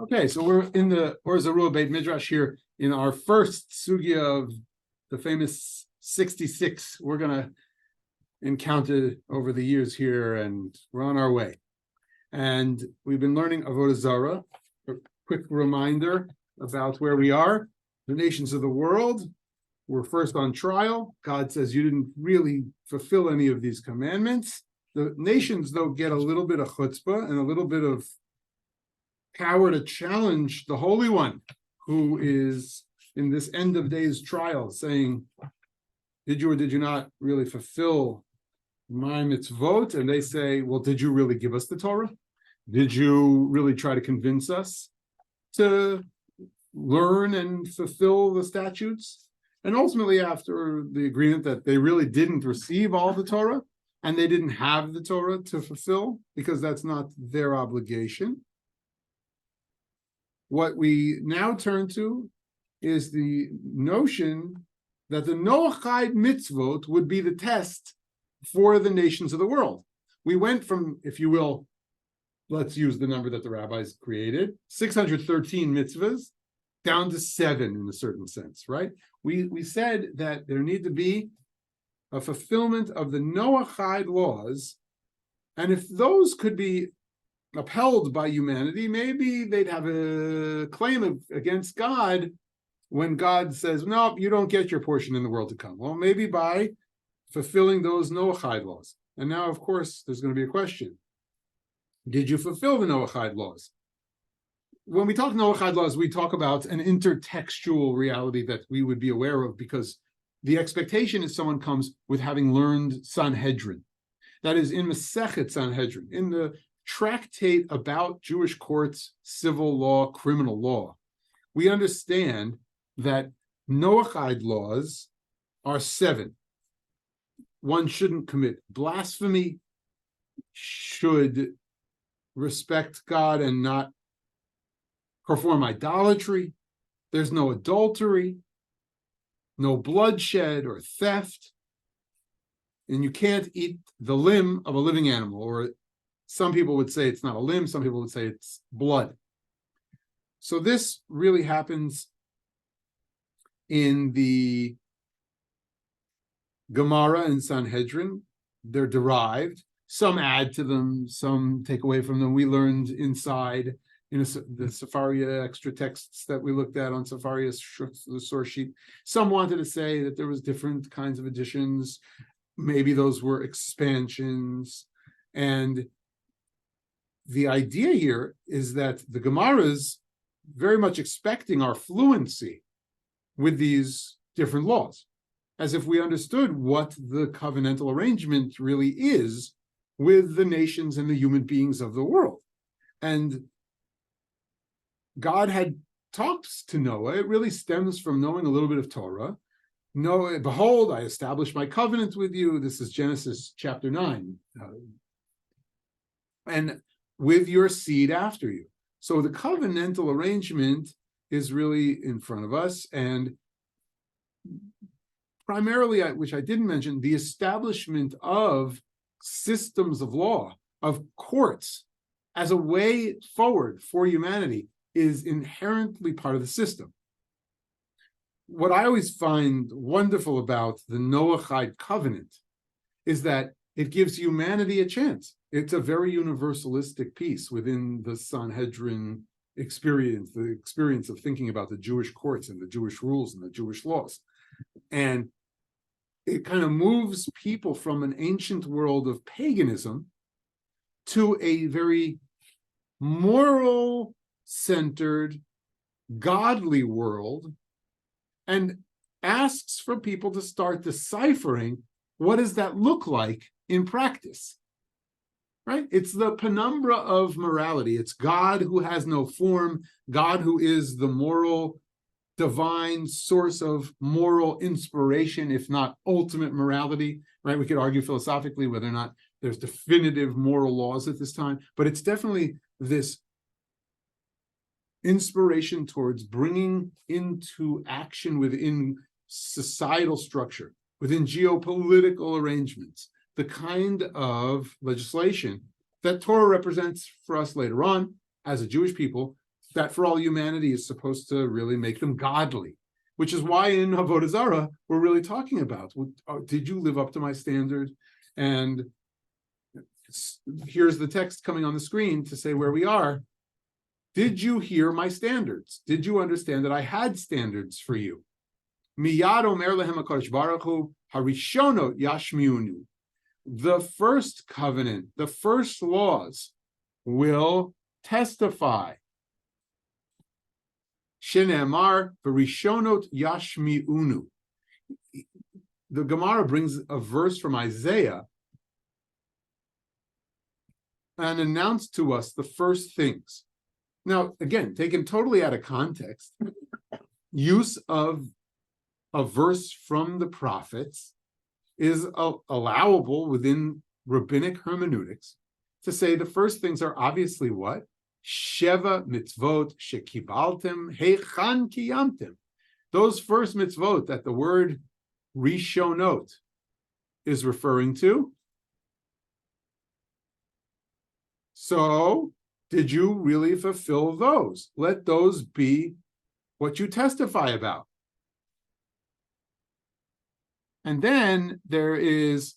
Okay, so we're in the OZTalmud Beit Midrash here in our first sugya of the famous 66 we're going to encounter over the years here, and we're on our way. And we've been learning Avodah Zarah. A quick reminder about where we are. The nations of the world were first on trial. God says you didn't really fulfill any of these commandments. The nations, though, get a little bit of chutzpah and a little bit of power to challenge the Holy One, who is in this end of days trial, saying, did you or did you not really fulfill my mitzvot? And they say, well, did you really give us the Torah? Did you really try to convince us to learn and fulfill the statutes? And ultimately, after the agreement that they really didn't receive all the Torah, and they didn't have the Torah to fulfill, because that's not their obligation, what we now turn to is the notion that the Noachide mitzvot would be the test for the nations of the world. We went from, if you will, let's use the number that the rabbis created, 613 mitzvahs, down to 7 in a certain sense, right? We said that there need to be a fulfillment of the Noachide laws, and if those could be upheld by humanity, maybe they'd have a claim against God when God says, no, you don't get your portion in the world to come. Well, maybe by fulfilling those Noachide laws. And now, of course, there's going to be a question. Did you fulfill the Noachide laws? When we talk Noachide laws, we talk about an intertextual reality that we would be aware of, because the expectation is someone comes with having learned Sanhedrin. That is in Masechet Sanhedrin, in the tractate about Jewish courts, civil law, criminal law. We understand that Noachide laws are 7. One shouldn't commit blasphemy, should respect God and not perform idolatry. There's no adultery, no bloodshed or theft, and you can't eat the limb of a living animal, or some people would say it's not a limb, some people would say it's blood. So this really happens in the Gemara and Sanhedrin. They're derived. Some add to them, some take away from them. We learned inside in the Sefaria extra texts that we looked at on Sefaria's the source sheet. Some wanted to say that there was different kinds of additions. Maybe those were expansions. And the idea here is that the Gemara is very much expecting our fluency with these different laws, as if we understood what the covenantal arrangement really is with the nations and the human beings of the world. And God had talked to Noah. It really stems from knowing a little bit of Torah. Noah, behold, I establish my covenant with you. This is Genesis chapter 9. And with your seed after you. So the covenantal arrangement is really in front of us, and primarily, which I didn't mention, the establishment of systems of law, of courts, as a way forward for humanity is inherently part of the system. What I always find wonderful about the Noachide covenant is that it gives humanity a chance. It's a very universalistic piece within the Sanhedrin experience, the experience of thinking about the Jewish courts and the Jewish rules and the Jewish laws. And it kind of moves people from an ancient world of paganism to a very moral-centered, godly world, and asks for people to start deciphering what does that look like in practice. Right? It's the penumbra of morality. It's God who has no form, God who is the moral, divine source of moral inspiration, if not ultimate morality. Right? We could argue philosophically whether or not there's definitive moral laws at this time, but it's definitely this inspiration towards bringing into action within societal structure, within geopolitical arrangements, the kind of legislation that Torah represents for us later on as a Jewish people that for all humanity is supposed to really make them godly, which is why in Avodah Zarah, we're really talking about, did you live up to my standard? And here's the text coming on the screen to say where we are. Did you hear my standards? Did you understand that I had standards for you? Miyad omer lehem HaKadosh Baruch Hu, harishonot yashmiunu. The first covenant, the first laws will testify. Shenemar v'rishonot yashmiunu. The Gemara brings a verse from Isaiah and announced to us the first things. Now, again, taken totally out of context, use of a verse from the prophets is allowable within rabbinic hermeneutics to say the first things are obviously what? Sheva mitzvot shekibaltem heichan kiyamtem. Those first mitzvot that the word rishonot is referring to. So, did you really fulfill those? Let those be what you testify about. And then there is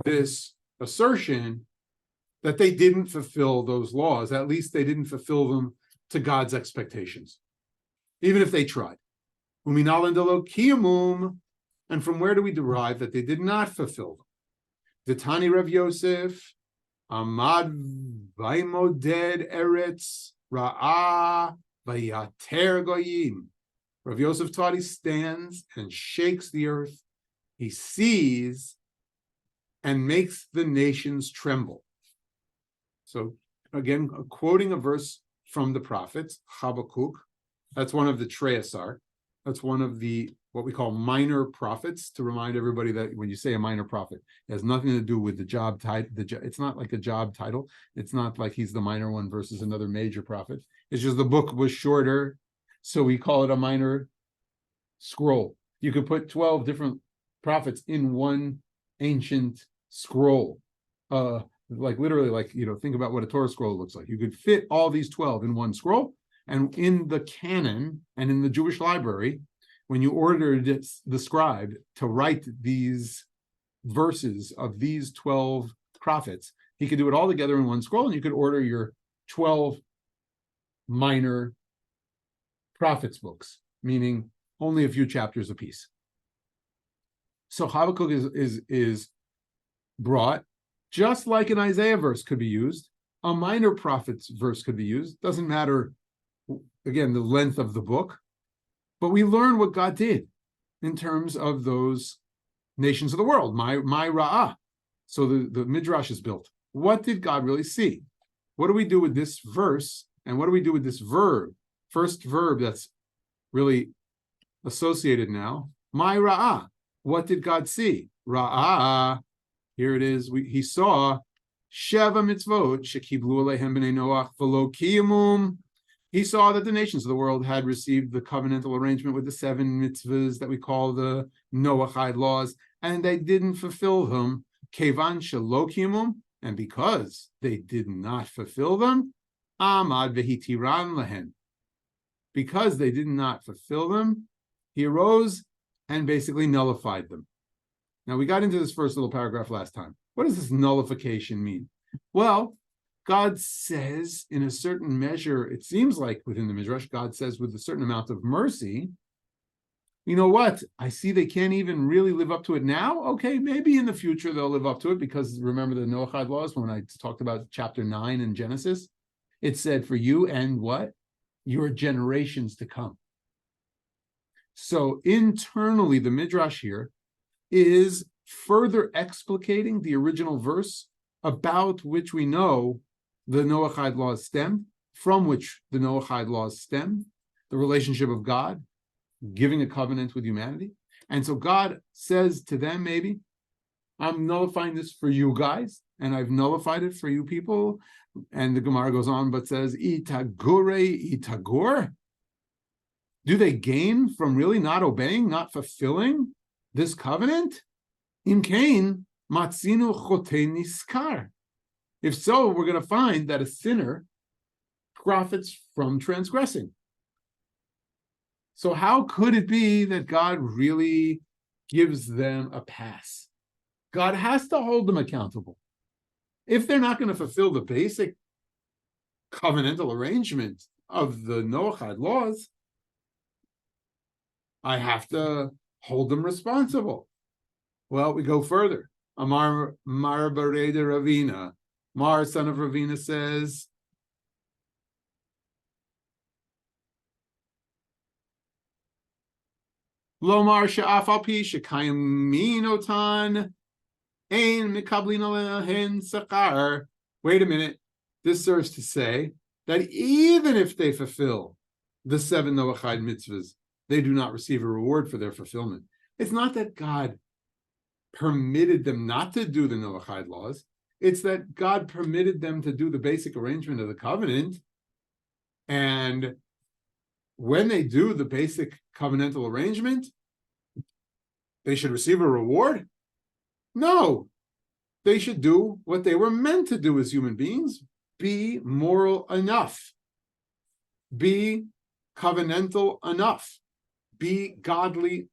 this assertion that they didn't fulfill those laws. At least they didn't fulfill them to God's expectations, even if they tried. And from where do we derive that they did not fulfill them? The Tani Rav Yosef, Amad Vaimoded Eretz Ra'ah Vayater Goyim. Rav Yosef taught he stands and shakes the earth. He sees and makes the nations tremble. So again, quoting a verse from the prophets, Habakkuk. That's one of the Treasar. That's one of the what we call minor prophets, to remind everybody that when you say a minor prophet, it has nothing to do with the job title. It's not like a job title. It's not like he's the minor one versus another major prophet. It's just the book was shorter, so we call it a minor scroll. You could put 12 different prophets in one ancient scroll. Like literally, like, think about what a Torah scroll looks like. You could fit all these 12 in one scroll. And in the canon and in the Jewish library, when you ordered the scribe to write these verses of these 12 prophets, he could do it all together in one scroll, and you could order your 12 minor prophets books, meaning only a few chapters apiece. So Habakkuk is brought, just like an Isaiah verse could be used, a minor prophet's verse could be used. Doesn't matter, again, the length of the book, but we learn what God did in terms of those nations of the world, my Ra'ah. So the Midrash is built. What did God really see? What do we do with this verse? And what do we do with this verb? First verb that's really associated now, my Ra'ah. What did God see? Ra'ah, here it is. He saw Sheva mitzvot shekiblu aleihem b'nei Noach v'lo kiyamum. He saw that the nations of the world had received the covenantal arrangement with the 7 mitzvahs that we call the Noachide laws, and they didn't fulfill them. Kevan shelo kiyamum, and because they did not fulfill them, amad v'hitiran lahen. Because they did not fulfill them, he arose and basically nullified them. Now, we got into this first little paragraph last time. What does this nullification mean? Well, God says in a certain measure, it seems like within the Midrash, God says with a certain amount of mercy, you know what? I see they can't even really live up to it now. Okay, maybe in the future they'll live up to it, because remember the Noachide laws, when I talked about chapter 9 in Genesis, it said for you and what? Your generations to come. So internally, the Midrash here is further explicating the original verse about which we know the Noachide laws stem, from which the Noachide laws stem, the relationship of God giving a covenant with humanity. And so God says to them, maybe, I'm nullifying this for you guys, and I've nullified it for you people. And the Gemara goes on, but says, Itagore. Do they gain from really not obeying, not fulfilling this covenant? Im kain matzinu chotei niskar. If so, we're going to find that a sinner profits from transgressing. So how could it be that God really gives them a pass? God has to hold them accountable. If they're not going to fulfill the basic covenantal arrangement of the Noahide laws, I have to hold them responsible. Well, we go further. Amar Bareda Ravina. Mar, son of Ravina, says, Lomar she'afal pi shekayim otan ein mikablin alehen sakar. Wait a minute. This serves to say that even if they fulfill the 7 Noachide mitzvahs, they do not receive a reward for their fulfillment. It's not that God permitted them not to do the Noachide laws. It's that God permitted them to do the basic arrangement of the covenant. And when they do the basic covenantal arrangement, they should receive a reward? No. They should do what they were meant to do as human beings. Be moral enough. Be covenantal enough. Be godly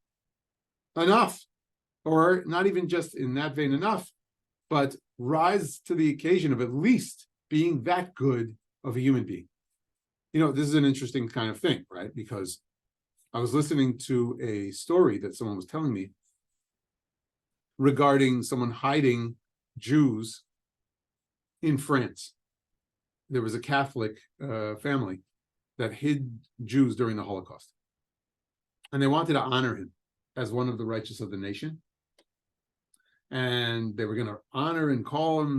enough. Or not even just in that vein enough, but rise to the occasion of at least being that good of a human being. You know, this is an interesting kind of thing, right? Because I was listening to a story that someone was telling me regarding someone hiding Jews in France. There was a Catholic family that hid Jews during the Holocaust. And they wanted to honor him as one of the righteous of the nation. And they were going to honor and call him,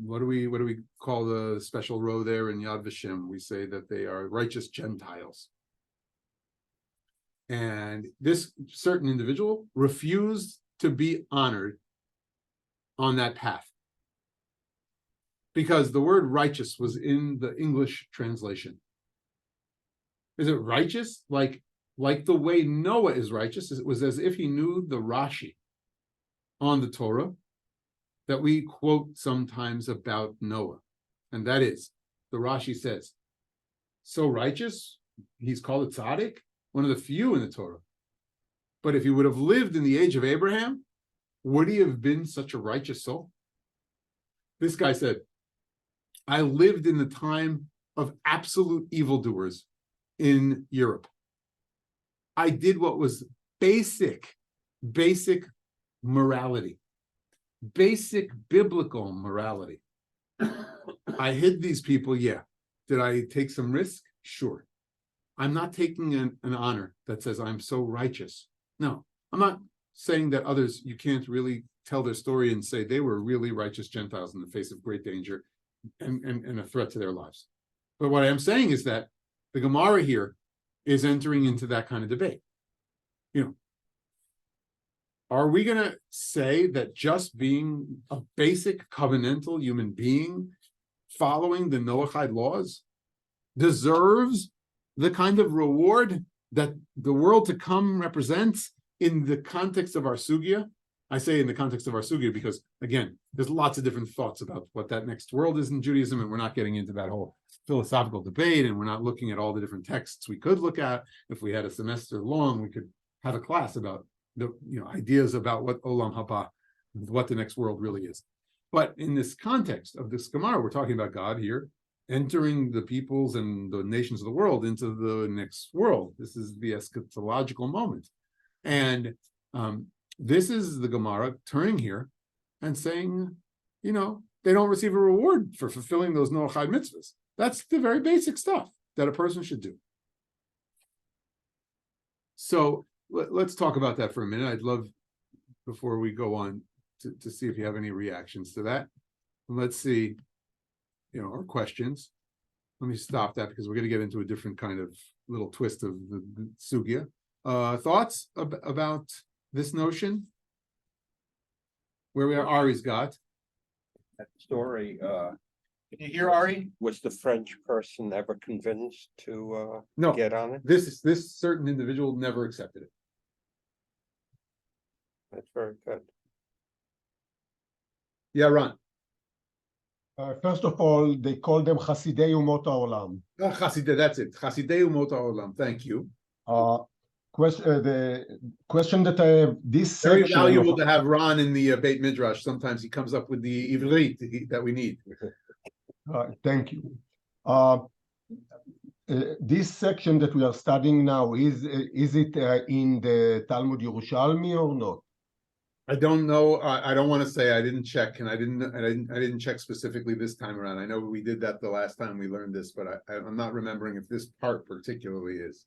what do we call the special row there in Yad Vashem? We say that they are righteous Gentiles. And this certain individual refused to be honored on that path, because the word righteous was in the English translation. Is it righteous? Like the way Noah is righteous? It was as if he knew the Rashi on the Torah that we quote sometimes about Noah. And that is, the Rashi says, so righteous, he's called a tzaddik, one of the few in the Torah. But if he would have lived in the age of Abraham, would he have been such a righteous soul? This guy said, I lived in the time of absolute evildoers in Europe. I did what was basic morality, basic biblical morality. I hid these people, yeah. Did I take some risk? Sure. I'm not taking an honor that says I'm so righteous. No, I'm not saying that others, you can't really tell their story and say they were really righteous Gentiles in the face of great danger and a threat to their lives. But what I am saying is that the Gemara here is entering into that kind of debate. Are we going to say that just being a basic covenantal human being following the Noachide laws deserves the kind of reward that the world to come represents in the context of our sugya? I say in the context of our sugya because, again, there's lots of different thoughts about what that next world is in Judaism, and we're not getting into that whole philosophical debate, and we're not looking at all the different texts we could look at. If we had a semester long, we could have a class about the ideas about what Olam Haba, what the next world really is. But in this context of this Gemara, we're talking about God here entering the peoples and the nations of the world into the next world. This is the eschatological moment. And this is the Gemara turning here and saying, they don't receive a reward for fulfilling those Noachide mitzvahs. That's the very basic stuff that a person should do. So let's talk about that for a minute. I'd love, before we go on, to see if you have any reactions to that. Let's see, our questions. Let me stop that because we're going to get into a different kind of little twist of the sugya. Thoughts about this notion? Where we are, Ari's got that story. Can you hear Ari? Was the French person ever convinced to no. get on it? This certain individual never accepted it. That's very good. Yeah, Ron. First of all, they call them Chasidei Umot HaOlam. Chasidei, that's it. Chasidei Umot HaOlam. Thank you. The question that I have, this Very section valuable of, to have Ron in the Beit Midrash. Sometimes he comes up with the Ivrit that we need. thank you. This section that we are studying now, is it in the Talmud Yerushalmi or not? I don't know. I don't want to say. I didn't check, and I didn't check specifically this time around. I know we did that the last time we learned this, but I'm not remembering if this part particularly is.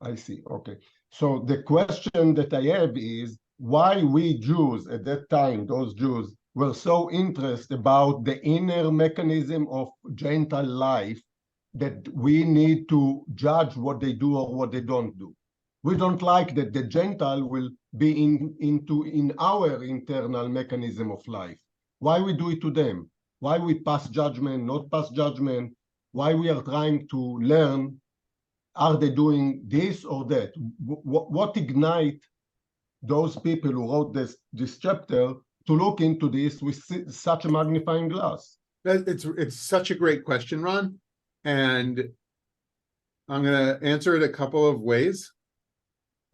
I see. Okay. So the question that I have is why we Jews at that time, those Jews, were so interested about the inner mechanism of Gentile life that we need to judge what they do or what they don't do. We don't like that the Gentile will be in our internal mechanism of life. Why we do it to them? Why we pass judgment, not pass judgment? Why we are trying to learn, are they doing this or that? What ignite those people who wrote this chapter to look into this with such a magnifying glass? It's such a great question, Ron, and I'm going to answer it a couple of ways.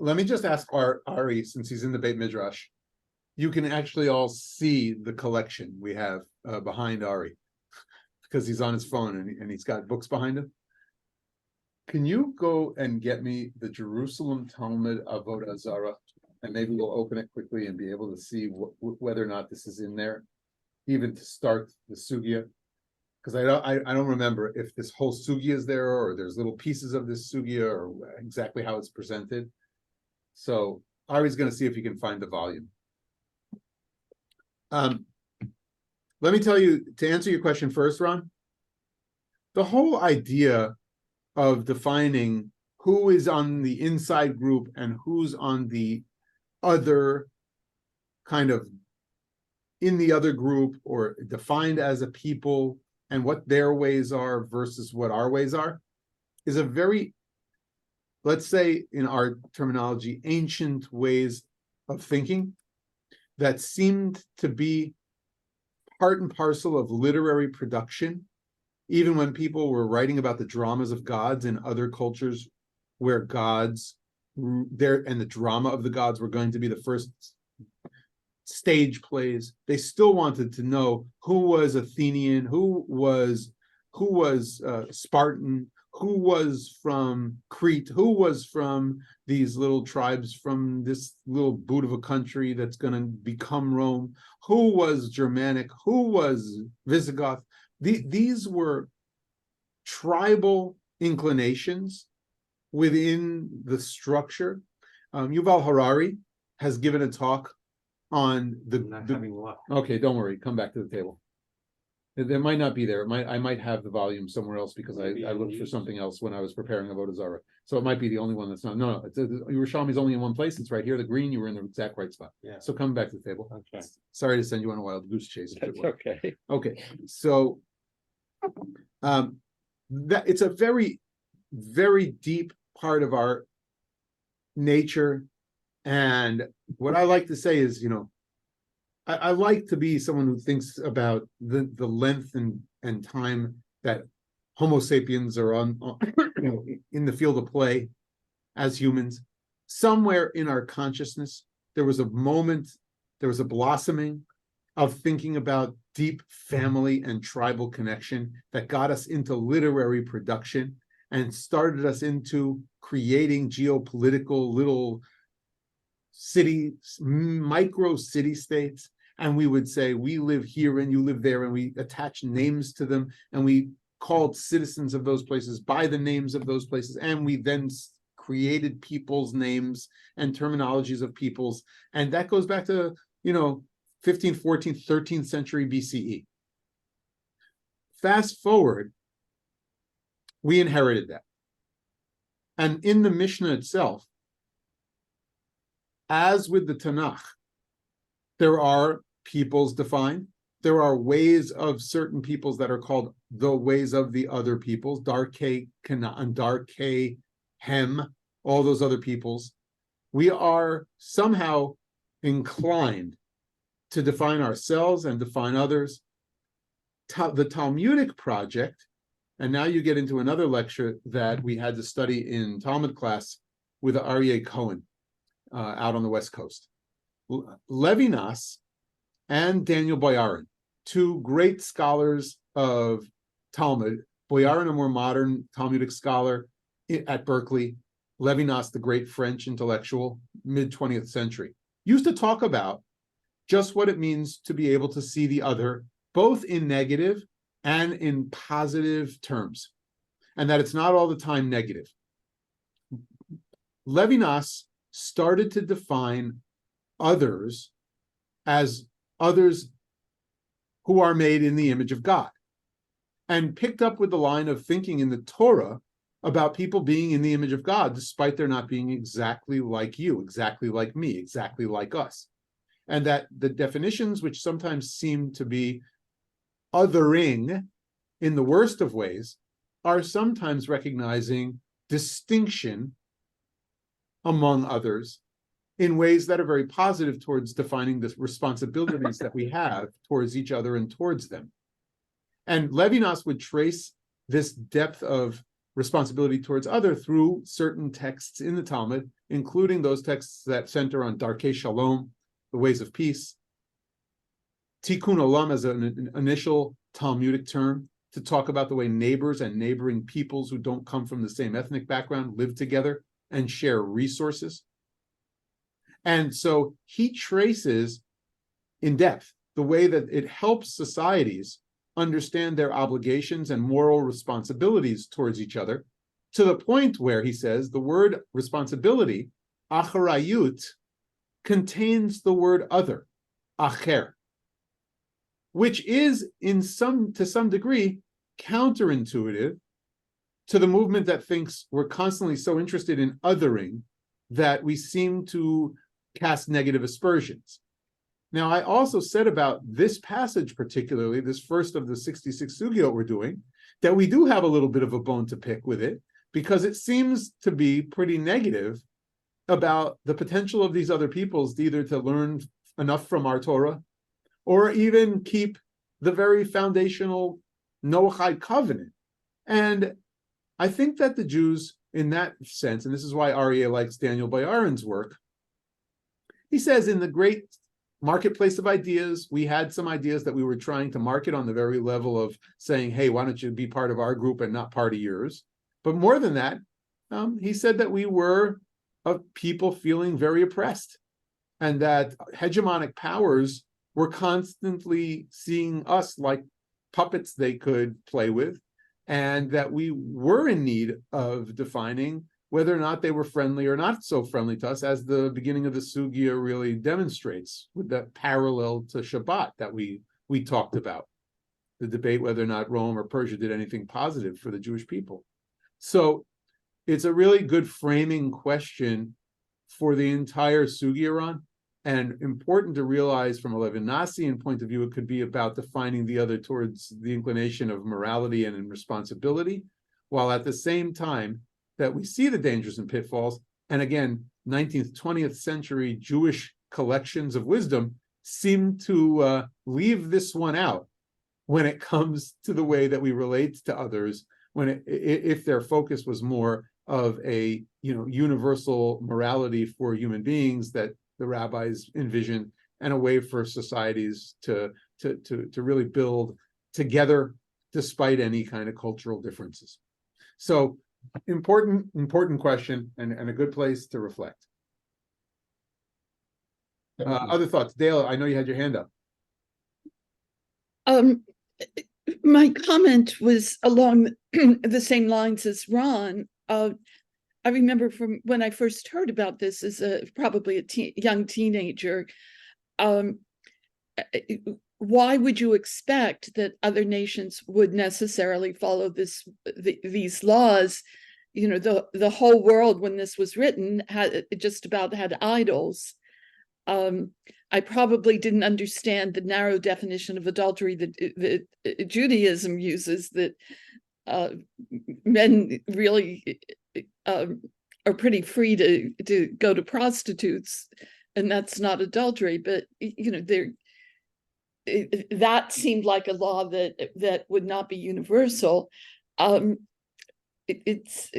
Let me just ask Ari, since he's in the Beit Midrash. You can actually all see the collection we have behind Ari because he's on his phone and he's got books behind him. Can you go and get me the Jerusalem Talmud AvodahZarahpp, and maybe we'll open it quickly and be able to see whether or not this is in there, even to start the sugya, because I don't remember if this whole sugya is there or there's little pieces of this sugya or exactly how it's presented. So Ari's going to see if he can find the volume. Let me tell you, to answer your question first, Ron, the whole idea of defining who is on the inside group and who's on the other kind of in the other group or defined as a people and what their ways are versus what our ways are is a very, let's say in our terminology, ancient ways of thinking that seemed to be part and parcel of literary production, even when people were writing about the dramas of gods in other cultures where gods there and the drama of the gods were going to be the first stage plays. They still wanted to know who was Athenian, who was Spartan, who was from Crete, who was from these little tribes from this little boot of a country that's going to become Rome, who was Germanic, who was Visigoth. These were tribal inclinations within the structure. Yuval Harari has given a talk on okay, don't worry, come back to the table. There might not be there. I might have the volume somewhere else because I looked for something else when I was preparing Avodah Zarah. So it might be the only one that's not. No, Yerushalmi is only in one place. It's right here. The green. You were in the exact right spot. Yeah. So come back to the table. Okay. Sorry to send you on a wild goose chase. That's okay. Okay. So, that it's a very, very deep part of our nature, and what I like to say is, I like to be someone who thinks about the length and time that Homo sapiens are on in the field of play as humans. Somewhere in our consciousness, there was a moment, there was a blossoming of thinking about deep family and tribal connection that got us into literary production and started us into creating geopolitical little cities, micro city states. And we would say, we live here and you live there, and we attach names to them, and we called citizens of those places by the names of those places, and we then created people's names and terminologies of peoples. And that goes back to, 15th, 14th, 13th century BCE. Fast forward, we inherited that. And in the Mishnah itself, as with the Tanakh, there are peoples defined. There are ways of certain peoples that are called the ways of the other peoples, Darkei Canaan, Darkei Hem, all those other peoples. We are somehow inclined to define ourselves and define others the Talmudic project, and now you get into another lecture that we had to study in Talmud class with Aryeh Cohen out on the West Coast. Levinas and Daniel Boyarin, two great scholars of Talmud. Boyarin, a more modern Talmudic scholar at Berkeley. Levinas, the great French intellectual, mid-20th century, used to talk about just what it means to be able to see the other, both in negative and in positive terms, and that it's not all the time negative. Levinas started to define others as others who are made in the image of God, and picked up with the line of thinking in the Torah about people being in the image of God, despite their not being exactly like you, exactly like me, exactly like us. And that the definitions, which sometimes seem to be othering in the worst of ways, are sometimes recognizing distinction among others in ways that are very positive towards defining the responsibilities that we have towards each other and towards them. And Levinas would trace this depth of responsibility towards other through certain texts in the Talmud, including those texts that center on Darkei Shalom, the ways of peace. Tikkun Olam as an initial Talmudic term to talk about the way neighbors and neighboring peoples who don't come from the same ethnic background live together and share resources. And so he traces in depth the way that it helps societies understand their obligations and moral responsibilities towards each other, to the point where he says the word responsibility, acharayut, contains the word other, acher, which is to some degree counterintuitive to the movement that thinks we're constantly so interested in othering that we seem to cast negative aspersions. Now, I also said about this passage particularly, this first of the 66 Sugiyot we're doing, that we do have a little bit of a bone to pick with it, because it seems to be pretty negative about the potential of these other peoples either to learn enough from our Torah, or even keep the very foundational Noahide covenant. And I think that the Jews, in that sense, and this is why Aryeh likes Daniel Boyarin's work, he says in the great marketplace of ideas, we had some ideas that we were trying to market on the very level of saying, hey, why don't you be part of our group and not part of yours? But more than that, he said that we were of people feeling very oppressed, and that hegemonic powers were constantly seeing us like puppets they could play with, and that we were in need of defining whether or not they were friendly or not so friendly to us, as the beginning of the Sugya really demonstrates with that parallel to Shabbat that we talked about, the debate whether or not Rome or Persia did anything positive for the Jewish people. So it's a really good framing question for the entire Sugya, and important to realize from a Levinasian point of view, it could be about defining the other towards the inclination of morality and in responsibility, while at the same time that we see the dangers and pitfalls. And again, 19th, 20th century Jewish collections of wisdom seem to leave this one out when it comes to the way that we relate to others, if their focus was more of a universal morality for human beings that the rabbis envision, and a way for societies to really build together despite any kind of cultural differences. So important question, and a good place to reflect. Other thoughts? Dale, I know you had your hand up. My comment was along the same lines as Ron. I remember from when I first heard about this as probably a young teenager, why would you expect that other nations would necessarily follow these laws? The whole world, when this was written, had idols. I probably didn't understand the narrow definition of adultery that Judaism uses, that men really are pretty free to go to prostitutes, and that's not adultery. But that seemed like a law that would not be universal. It's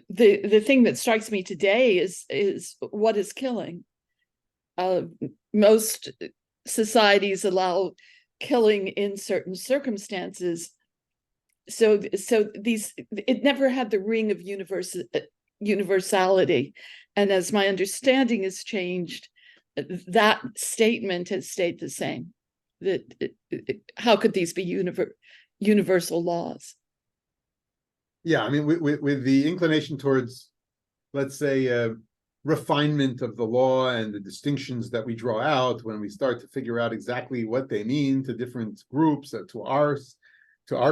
the thing that strikes me today is what is killing. Most societies allow killing in certain circumstances. So it never had the ring of universality. And as my understanding has changed, that statement has stayed the same. How could these be universal laws? Yeah, I mean, with the inclination towards, let's say, refinement of the law and the distinctions that we draw out when we start to figure out exactly what they mean to different groups, to our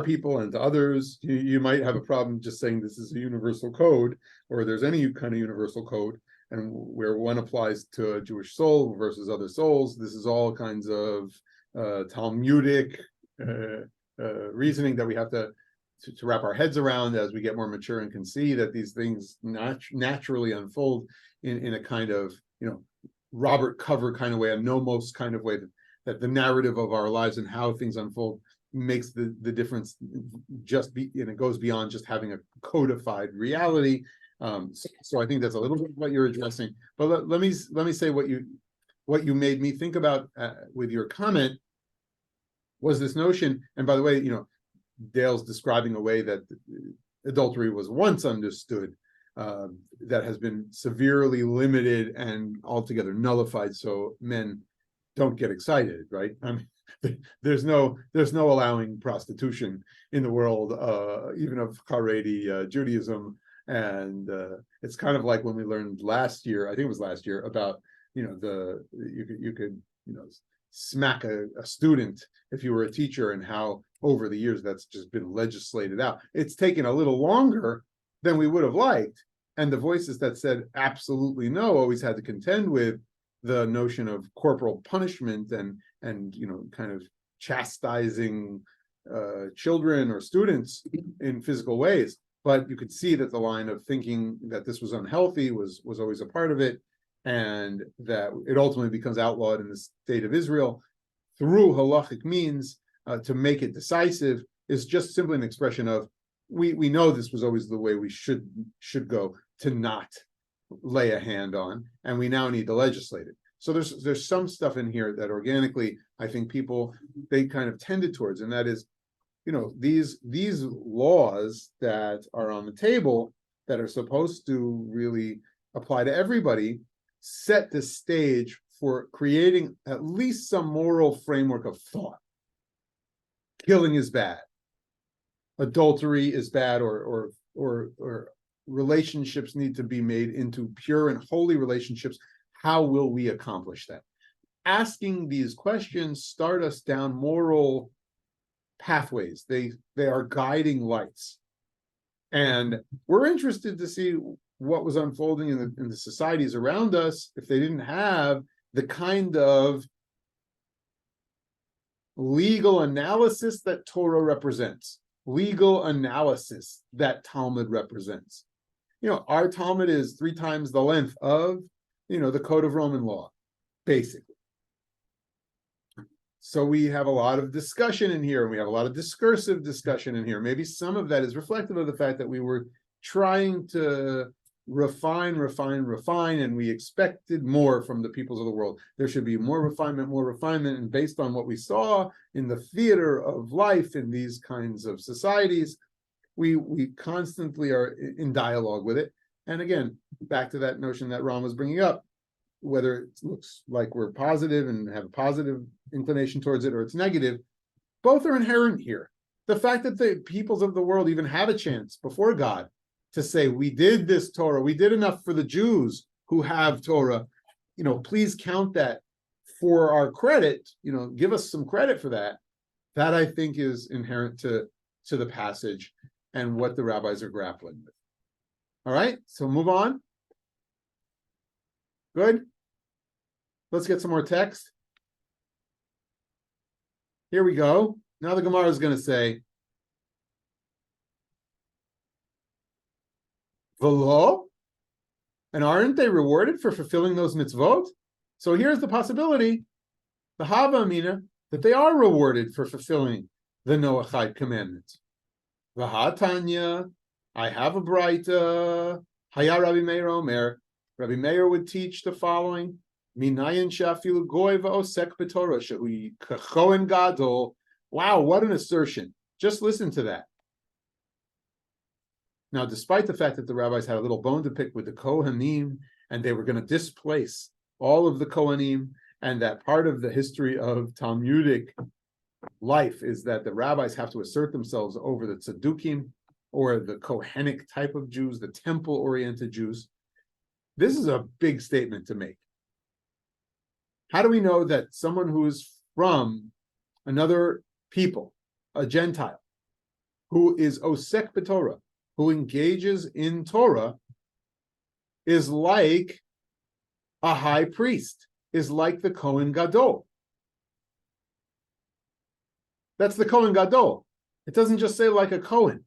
people and to others, you might have a problem just saying this is a universal code, or there's any kind of universal code, and where one applies to a Jewish soul versus other souls. This is all kinds of Talmudic reasoning that we have to wrap our heads around as we get more mature and can see that these things naturally unfold in a kind of, Robert Cover kind of way, a nomos kind of way, that the narrative of our lives and how things unfold makes the difference it goes beyond just having a codified reality. So I think that's a little bit what you're addressing. But let me say what you made me think about with your comment was this notion. And by the way, Dale's describing a way that adultery was once understood, that has been severely limited and altogether nullified, so men don't get excited, right? I mean, there's no allowing prostitution in the world, even of Haredi Judaism, and it's kind of like when we learned last year, I think it was last year, about you could smack a student if you were a teacher, and how over the years that's just been legislated out. It's taken a little longer than we would have liked, and the voices that said absolutely no always had to contend with the notion of corporal punishment and kind of chastising children or students in physical ways. But you could see that the line of thinking that this was unhealthy was always a part of it, and that it ultimately becomes outlawed in the state of Israel through halachic means to make it decisive is just simply an expression of we know this was always the way we should go, to not lay a hand on, and we now need to legislate it. So there's some stuff in here that organically I think people, they kind of tended towards, and that is, these laws that are on the table that are supposed to really apply to everybody set the stage for creating at least some moral framework of thought. Killing is bad. Adultery is bad, or relationships need to be made into pure and holy relationships. How will we accomplish that? Asking these questions start us down moral pathways. They are guiding lights. And we're interested to see what was unfolding in the societies around us if they didn't have the kind of legal analysis that Torah represents, legal analysis that Talmud represents. Our Talmud is 3 times the length of, the Code of Roman Law, basically. So we have a lot of discussion in here, and we have a lot of discursive discussion in here. Maybe some of that is reflective of the fact that we were trying to refine, and we expected more from the peoples of the world. There should be more refinement, and based on what we saw in the theater of life in these kinds of societies, we constantly are in dialogue with it. And again, back to that notion that Ron was bringing up, whether it looks like we're positive and have a positive inclination towards it, or it's negative, both are inherent here. The fact that the peoples of the world even have a chance before God to say, we did this Torah, we did enough for the Jews who have Torah, please count that for our credit, give us some credit for that. That I think is inherent to the passage and what the rabbis are grappling with. All right, so move on. Good. Let's get some more text. Here we go. Now the Gemara is going to say, V'lo, and aren't they rewarded for fulfilling those mitzvot? So here's the possibility. The Hava Amina, that they are rewarded for fulfilling the Noachide commandment. V'hatanya, I have a braita. Haya Rabbi Meir Omer. Rabbi Meir would teach the following: Minayin shafilu goy v'osek b'torah shehu kachoen gadol. Wow, what an assertion! Just listen to that. Now, despite the fact that the rabbis had a little bone to pick with the Kohanim, and they were going to displace all of the Kohanim, and that part of the history of Talmudic life is that the rabbis have to assert themselves over the Tzedukim, or the Kohenic type of Jews, the temple-oriented Jews. This is a big statement to make. How do we know that someone who is from another people, a Gentile, who is Osek b'Torah, who engages in Torah, is like a high priest, is like the Kohen Gadol? That's the Kohen Gadol. It doesn't just say like a Kohen.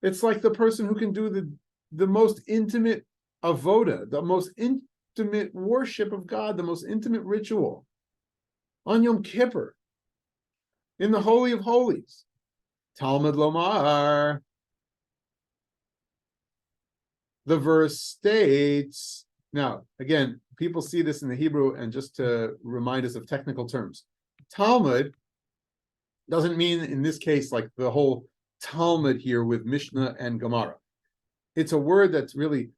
It's like the person who can do the most intimate avodah, the most intimate worship of God, the most intimate ritual on Yom Kippur, in the Holy of Holies. Talmud Lomar. The verse states, now, again, people see this in the Hebrew, and just to remind us of technical terms, Talmud doesn't mean, in this case, like the whole Talmud here with Mishnah and Gemara. It's a word that's really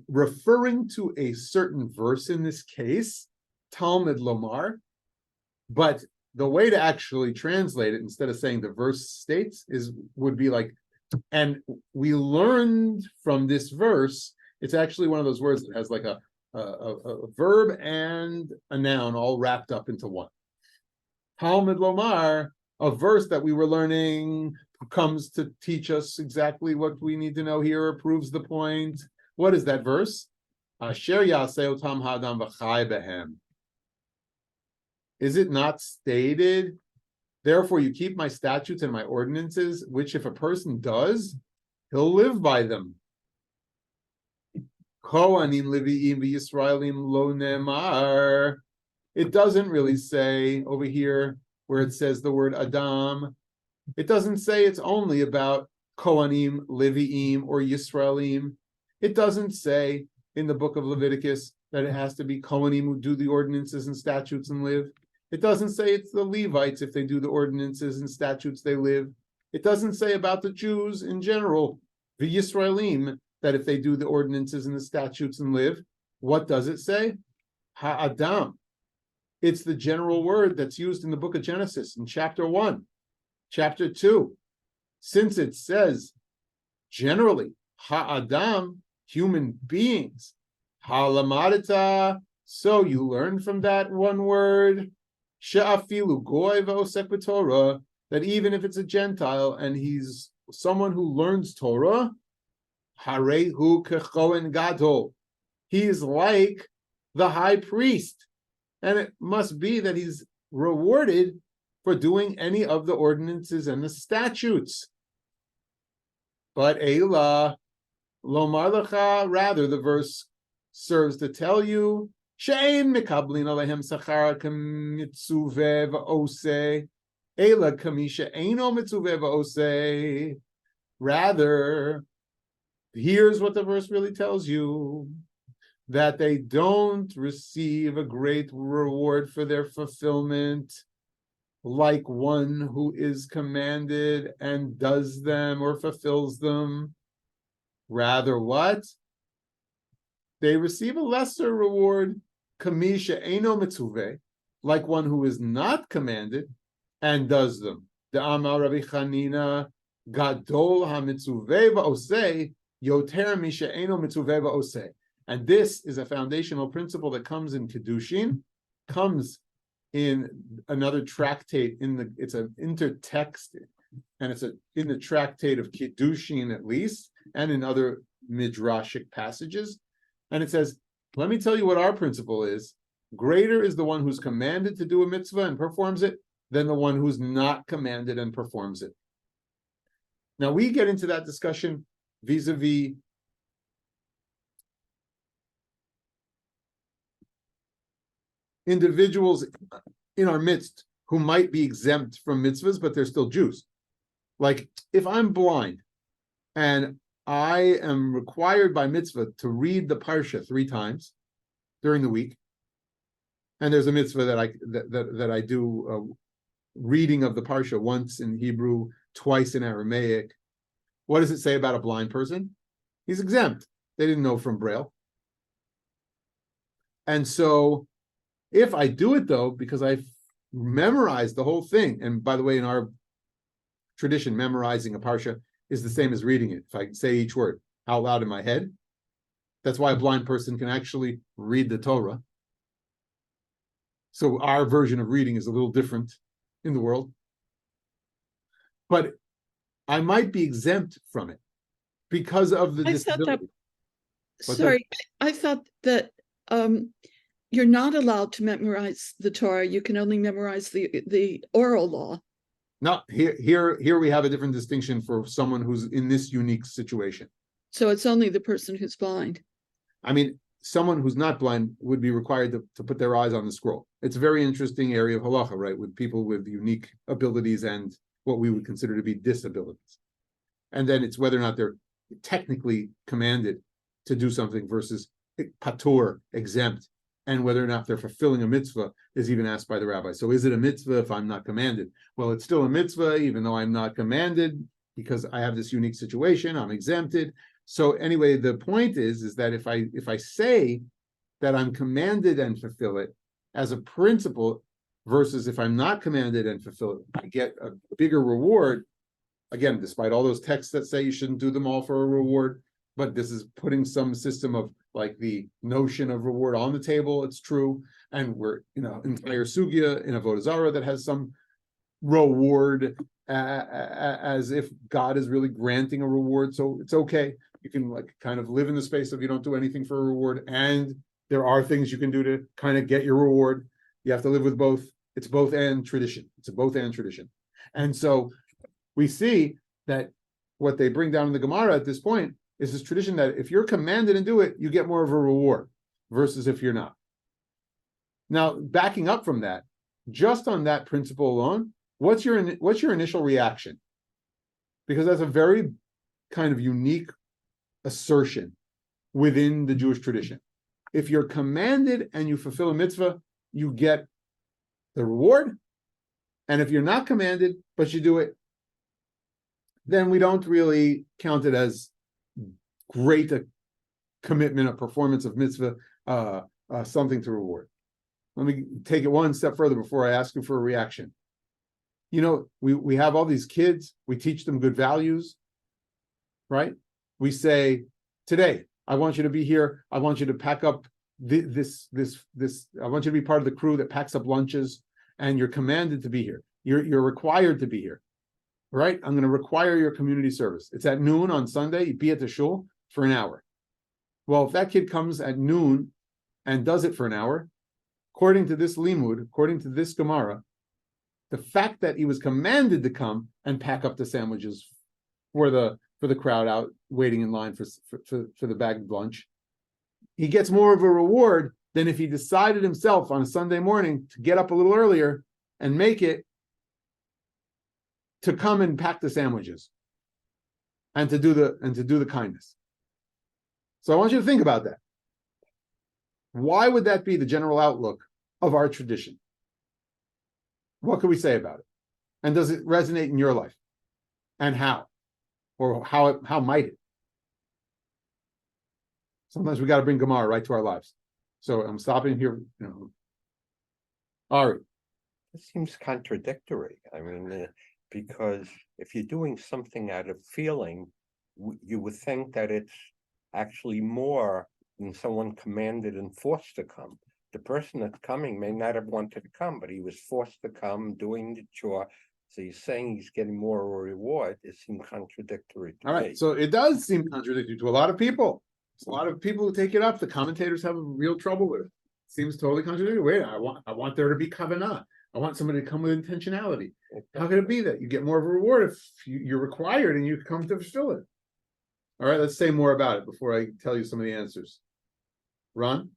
referring to a certain verse in this case, Talmud Lomar, but the way to actually translate it, instead of saying the verse states, would be like, and we learned from this verse. It's actually one of those words that has like a verb and a noun all wrapped up into one. Talmud Lomar, a verse that we were learning, comes to teach us exactly what we need to know here, or proves the point. What is that verse? Asher yaseh otam ha'adam v'chai behem. Is it not stated, therefore you keep my statutes and my ordinances, which if a person does, he'll live by them? Kohanim leviim v'Yisraelim lo ne'emar. It doesn't really say over here where it says the word Adam. It doesn't say it's only about Kohanim, Leviim, or Yisraelim. It doesn't say in the book of Leviticus that it has to be Kohanim who do the ordinances and statutes and live. It doesn't say it's the Levites, if they do the ordinances and statutes, they live. It doesn't say about the Jews in general, the Yisraelim, that if they do the ordinances and the statutes and live. What does it say? Ha'adam. It's the general word that's used in the book of Genesis in chapter 1, chapter 2. Since it says generally, ha'adam, human beings, ha'lamadita, so you learn from that one word, she'afilu goy v'osek b'Torah, that even if it's a Gentile and he's someone who learns Torah, harehu kechoen gadol, he is like the high priest. And it must be that he's rewarded for doing any of the ordinances and the statutes. But Eila, Lomar lecha, rather the verse serves to tell you, She'ein mekablin alehem sachar k'mitzuveh v'oseh, Eila k'mi she'eino mitzuveh v'oseh. Rather, here's what the verse really tells you, that they don't receive a great reward for their fulfillment like one who is commanded and does them or fulfills them. Rather, what? They receive a lesser reward, kamisha eino mitzuveh, like one who is not commanded and does them. The Amar Rabbi Chanina, gadol ha-mitzuveh va'oseh, yoter misha eino mitzuveh va'oseh. And this is a foundational principle that comes in Kiddushin, comes in another tractate, it's an intertext, and it's in the tractate of Kiddushin at least, and in other midrashic passages. And it says, let me tell you what our principle is. Greater is the one who's commanded to do a mitzvah and performs it than the one who's not commanded and performs it. Now we get into that discussion vis-a-vis individuals in our midst who might be exempt from mitzvahs, but they're still Jews. Like if I'm blind and I am required by mitzvah to read the parsha 3 times during the week, and there's a mitzvah that I do reading of the parsha once in Hebrew, twice in Aramaic. What does it say about a blind person? He's exempt. They didn't know from Braille. And so if I do it though, because I've memorized the whole thing, and by the way, in our tradition, memorizing a parsha is the same as reading it. If I say each word out loud in my head, that's why a blind person can actually read the Torah. So our version of reading is a little different in the world. But I might be exempt from it because of the disability. Sorry, I thought that you're not allowed to memorize the Torah. You can only memorize the oral law. No, here we have a different distinction for someone who's in this unique situation. So it's only the person who's blind. I mean, someone who's not blind would be required to put their eyes on the scroll. It's a very interesting area of halacha, right? With people with unique abilities and what we would consider to be disabilities. And then it's whether or not they're technically commanded to do something versus patur, exempt, and whether or not they're fulfilling a mitzvah is even asked by the rabbi. So is it a mitzvah if I'm not commanded? Well, it's still a mitzvah, even though I'm not commanded, because I have this unique situation, I'm exempted. So anyway, the point is that if I say that I'm commanded and fulfill it as a principle, versus if I'm not commanded and fulfill it, I get a bigger reward. Again, despite all those texts that say you shouldn't do them all for a reward, but this is putting some system of like the notion of reward on the table. It's true, and we're entire sugya in AvodahZarahpp that has some reward as if God is really granting a reward. So it's okay. You can like kind of live in the space of you don't do anything for a reward, and there are things you can do to kind of get your reward. You have to live with both. It's both and tradition. It's a both and tradition. And so we see that what they bring down in the Gemara at this point is this tradition that if you're commanded and do it, you get more of a reward versus if you're not. Now, backing up from that, just on that principle alone, what's your initial reaction? Because that's a very kind of unique assertion within the Jewish tradition. If you're commanded and you fulfill a mitzvah, you get the reward. And if you're not commanded, but you do it, then we don't really count it as great a commitment, a performance of mitzvah, something to reward. Let me take it one step further before I ask you for a reaction. We have all these kids, we teach them good values, right? We say, today, I want you to be here, I want you to pack up this, I want you to be part of the crew that packs up lunches, and you're commanded to be here. You're required to be here, right? I'm going to require your community service. It's at noon on Sunday, you be at the shul for an hour. Well, if that kid comes at noon and does it for an hour, according to this limud, according to this Gemara, the fact that he was commanded to come and pack up the sandwiches for the crowd out waiting in line for the bagged lunch, he gets more of a reward than if he decided himself on a Sunday morning to get up a little earlier and make it to come and pack the sandwiches and to do the kindness. So I want you to think about that. Why would that be the general outlook of our tradition? What could we say about it? And does it resonate in your life? And how? Or how might it? Sometimes we got to bring Gemara right to our lives. So I'm stopping here. Ari. It seems contradictory. I mean, because if you're doing something out of feeling, you would think that it's actually more than someone commanded and forced to come. The person that's coming may not have wanted to come, but he was forced to come, doing the chore. So you're saying he's getting more of a reward. It seems contradictory to All right. me. So it does seem contradictory to a lot of people. There's a lot of people who take it up. The commentators have real trouble with it. Seems totally contradictory. Wait, I want there to be kavanah. I want somebody to come with intentionality. How can it be that you get more of a reward if you're required and you come to fulfill it? All right, let's say more about it before I tell you some of the answers. Ron?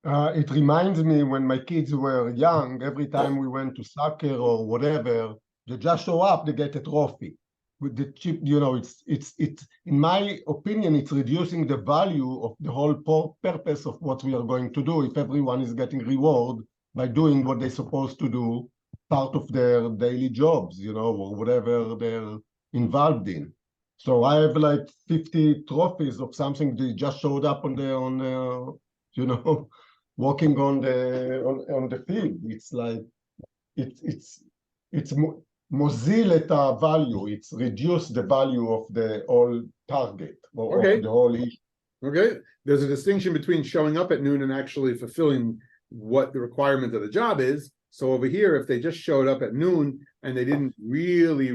It reminds me when my kids were young, every time we went to soccer or whatever, they just show up, they get a trophy. With the chip, it's in my opinion, it's reducing the value of the whole purpose of what we are going to do if everyone is getting reward by doing what they're supposed to do, part of their daily jobs, or whatever they're involved in. So I have like 50 trophies of something they just showed up walking on the field. It's like it's mozil את value. It's reduced the value of the whole target or Okay. of the whole issue. Okay, there's a distinction between showing up at noon and actually fulfilling what the requirement of the job is. So over here, if they just showed up at noon and they didn't really,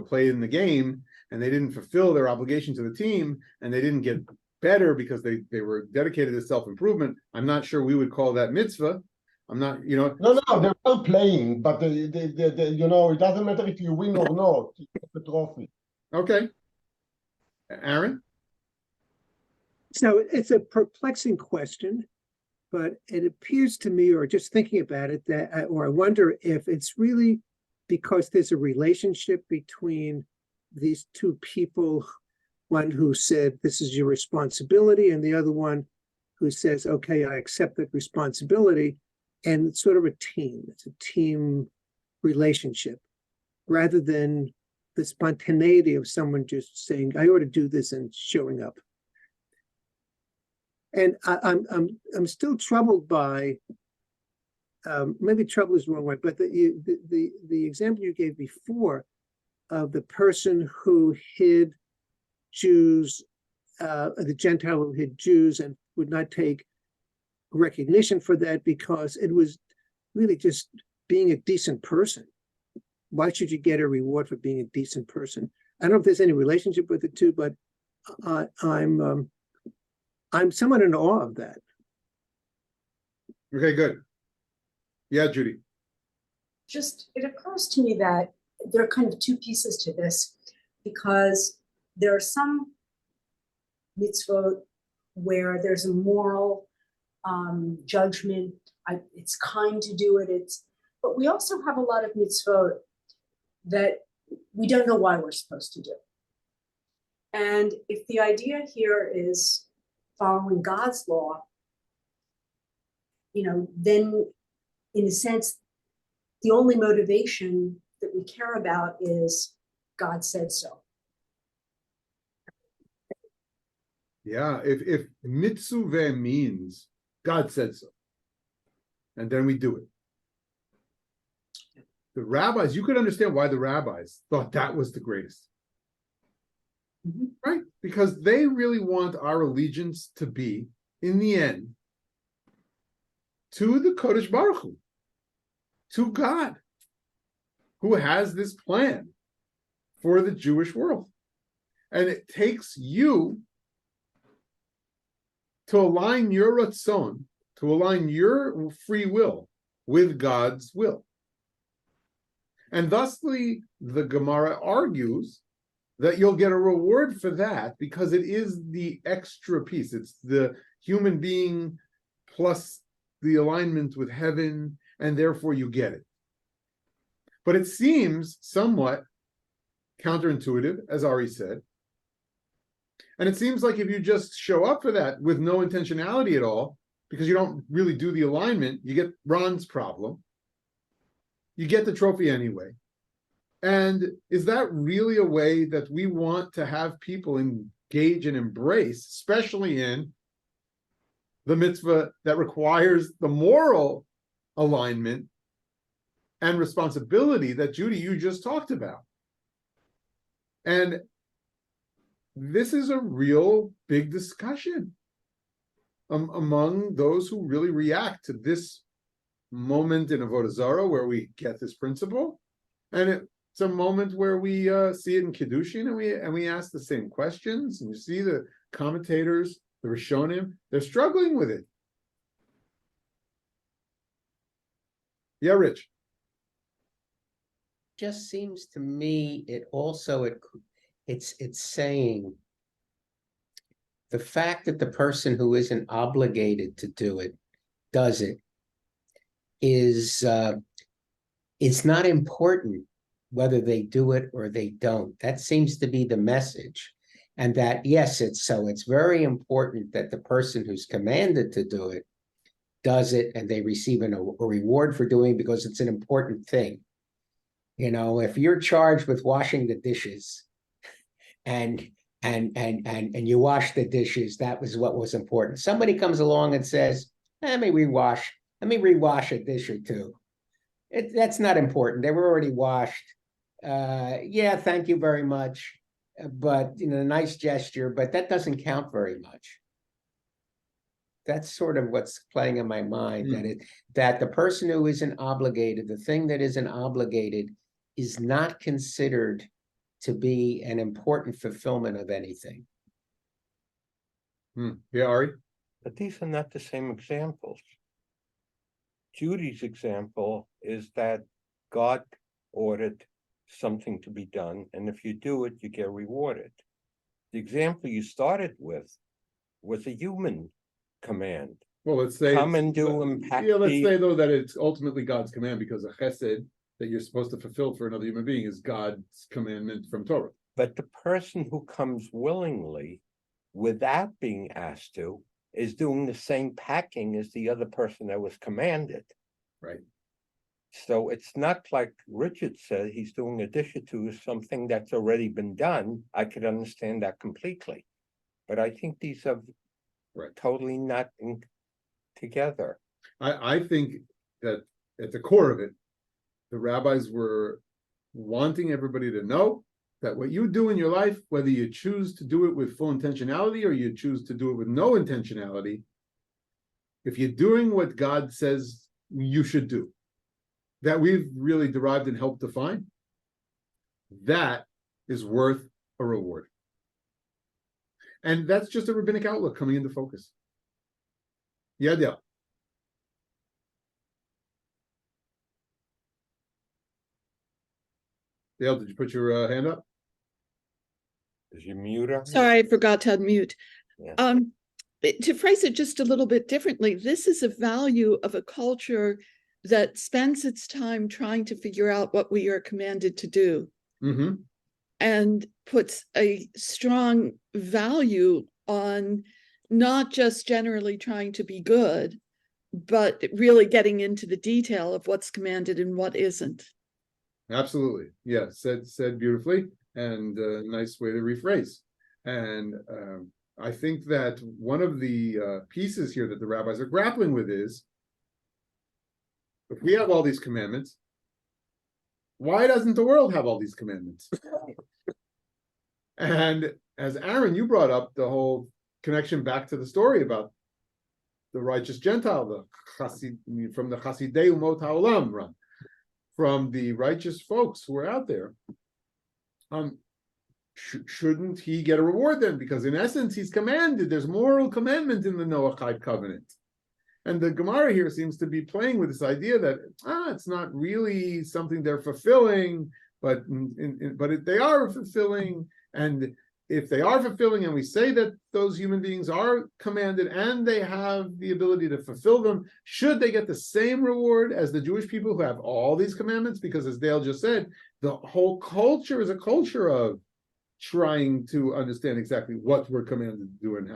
play in the game, and they didn't fulfill their obligation to the team, and they didn't get better because they were dedicated to self-improvement, I'm not sure we would call that mitzvah. I'm not, No, they're not playing, but it doesn't matter if you win or not, you get the trophy. Okay. Aaron? So it's a perplexing question, but it appears to me, or just thinking about it, or I wonder if it's really because there's a relationship between these two people, one who said, this is your responsibility, and the other one who says, okay, I accept that responsibility. And it's sort of a team. It's a team relationship rather than the spontaneity of someone just saying, I ought to do this and showing up. And I'm still troubled by, maybe trouble is the wrong word, but the example you gave before of the person who hid Jews, the Gentile who hid Jews and would not take recognition for that because it was really just being a decent person. Why should you get a reward for being a decent person? I don't know if there's any relationship with the two, but I'm somewhat in awe of that. Okay, good. Yeah, Judy. Just, it occurs to me that there are kind of two pieces to this, because there are some mitzvot where there's a moral judgment. It's kind to do it. But we also have a lot of mitzvot that we don't know why we're supposed to do. And if the idea here is following God's law, then in a sense, the only motivation that we care about is God said so. Yeah, if mitzvah means God said so, and then we do it. The rabbis, you could understand why the rabbis thought that was the greatest. Mm-hmm. Right? Because they really want our allegiance to be, in the end, to the Kodesh Baruch Hu, to God, who has this plan for the Jewish world. And it takes you to align your ratzon, to align your free will with God's will. And thusly, the Gemara argues that you'll get a reward for that because it is the extra piece. It's the human being plus the alignment with heaven, and therefore you get it. But it seems somewhat counterintuitive, as Ari said. And it seems like if you just show up for that with no intentionality at all, because you don't really do the alignment, you get Ron's problem. You get the trophy anyway. And is that really a way that we want to have people engage and embrace, especially in the mitzvah that requires the moral alignment and responsibility that, Judy, you just talked about? And this is a real big discussion among those who really react to this moment in Avodah Zarah where we get this principle, and it's a moment where we see it in Kiddushin, and we ask the same questions, and you see the commentators, the Rishonim, they're struggling with it. Yeah, Rich. Just seems to me it's saying the fact that the person who isn't obligated to do it does it is it's not important whether they do it or they don't. That seems to be the message. And that, yes, it's very important that the person who's commanded to do it does it, and they receive a reward for doing it because it's an important thing. You know, if you're charged with washing the dishes and you wash the dishes, that was what was important. Somebody comes along and says, let me rewash a dish or two. That's not important. They were already washed. Yeah, thank you very much. But, you know, a nice gesture, but that doesn't count very much. That's sort of what's playing in my mind, that the person who isn't obligated, the thing that isn't obligated, is not considered to be an important fulfillment of anything. Yeah, Ari? But these are not the same examples. Judy's example is that God ordered something to be done, and if you do it, you get rewarded. The example you started with was a human command. Well, let's say Come and do impact. Yeah, let's say though that it's ultimately God's command, because a chesed that you're supposed to fulfill for another human being is God's commandment from Torah. But the person who comes willingly without being asked to is doing the same packing as the other person that was commanded. Right. So it's not like Richard said, he's doing a dish or two, something that's already been done. I could understand that completely. But I think these are totally not together. I think that at the core of it, the rabbis were wanting everybody to know that what you do in your life, whether you choose to do it with full intentionality or you choose to do it with no intentionality, if you're doing what God says you should do, that we've really derived and helped define, that is worth a reward. And that's just a rabbinic outlook coming into focus. Yeah, Dale. Dale, did you put your hand up? Is you mute her? Sorry, I forgot to unmute. Yeah. To phrase it just a little bit differently, this is a value of a culture that spends its time trying to figure out what we are commanded to do, and puts a strong value on not just generally trying to be good, but really getting into the detail of what's commanded and what isn't. Absolutely. Yeah, said beautifully, and a nice way to rephrase. And I think that one of the pieces here that the rabbis are grappling with is, if we have all these commandments, why doesn't the world have all these commandments? And as Aaron, you brought up the whole connection back to the story about the righteous Gentile, from the Chasidei Umot HaOlam run, from the righteous folks who are out there. Shouldn't he get a reward then? Because in essence, he's commanded. There's moral commandment in the Noahide covenant. And the Gemara here seems to be playing with this idea that it's not really something they're fulfilling, but they are fulfilling. And if they are fulfilling, and we say that those human beings are commanded and they have the ability to fulfill them, should they get the same reward as the Jewish people who have all these commandments? Because as Dale just said, the whole culture is a culture of trying to understand exactly what we're commanded to do and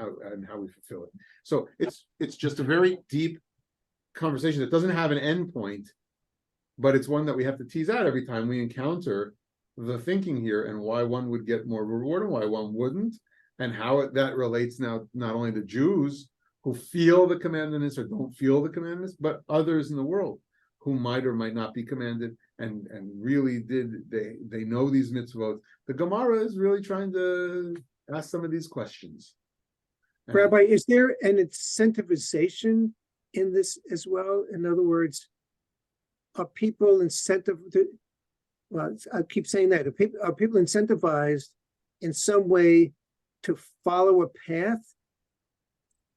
how we fulfill it. So it's just a very deep conversation that doesn't have an end point, but it's one that we have to tease out every time we encounter the thinking here, and why one would get more reward and why one wouldn't, and how that relates now not only to Jews who feel the commandments or don't feel the commandments, but others in the world who might or might not be commanded and really they know these mitzvot. The Gemara is really trying to ask some of these questions. Rabbi, is there an incentivization in this as well? In other words, are people well, I keep saying that. Are people incentivized in some way to follow a path?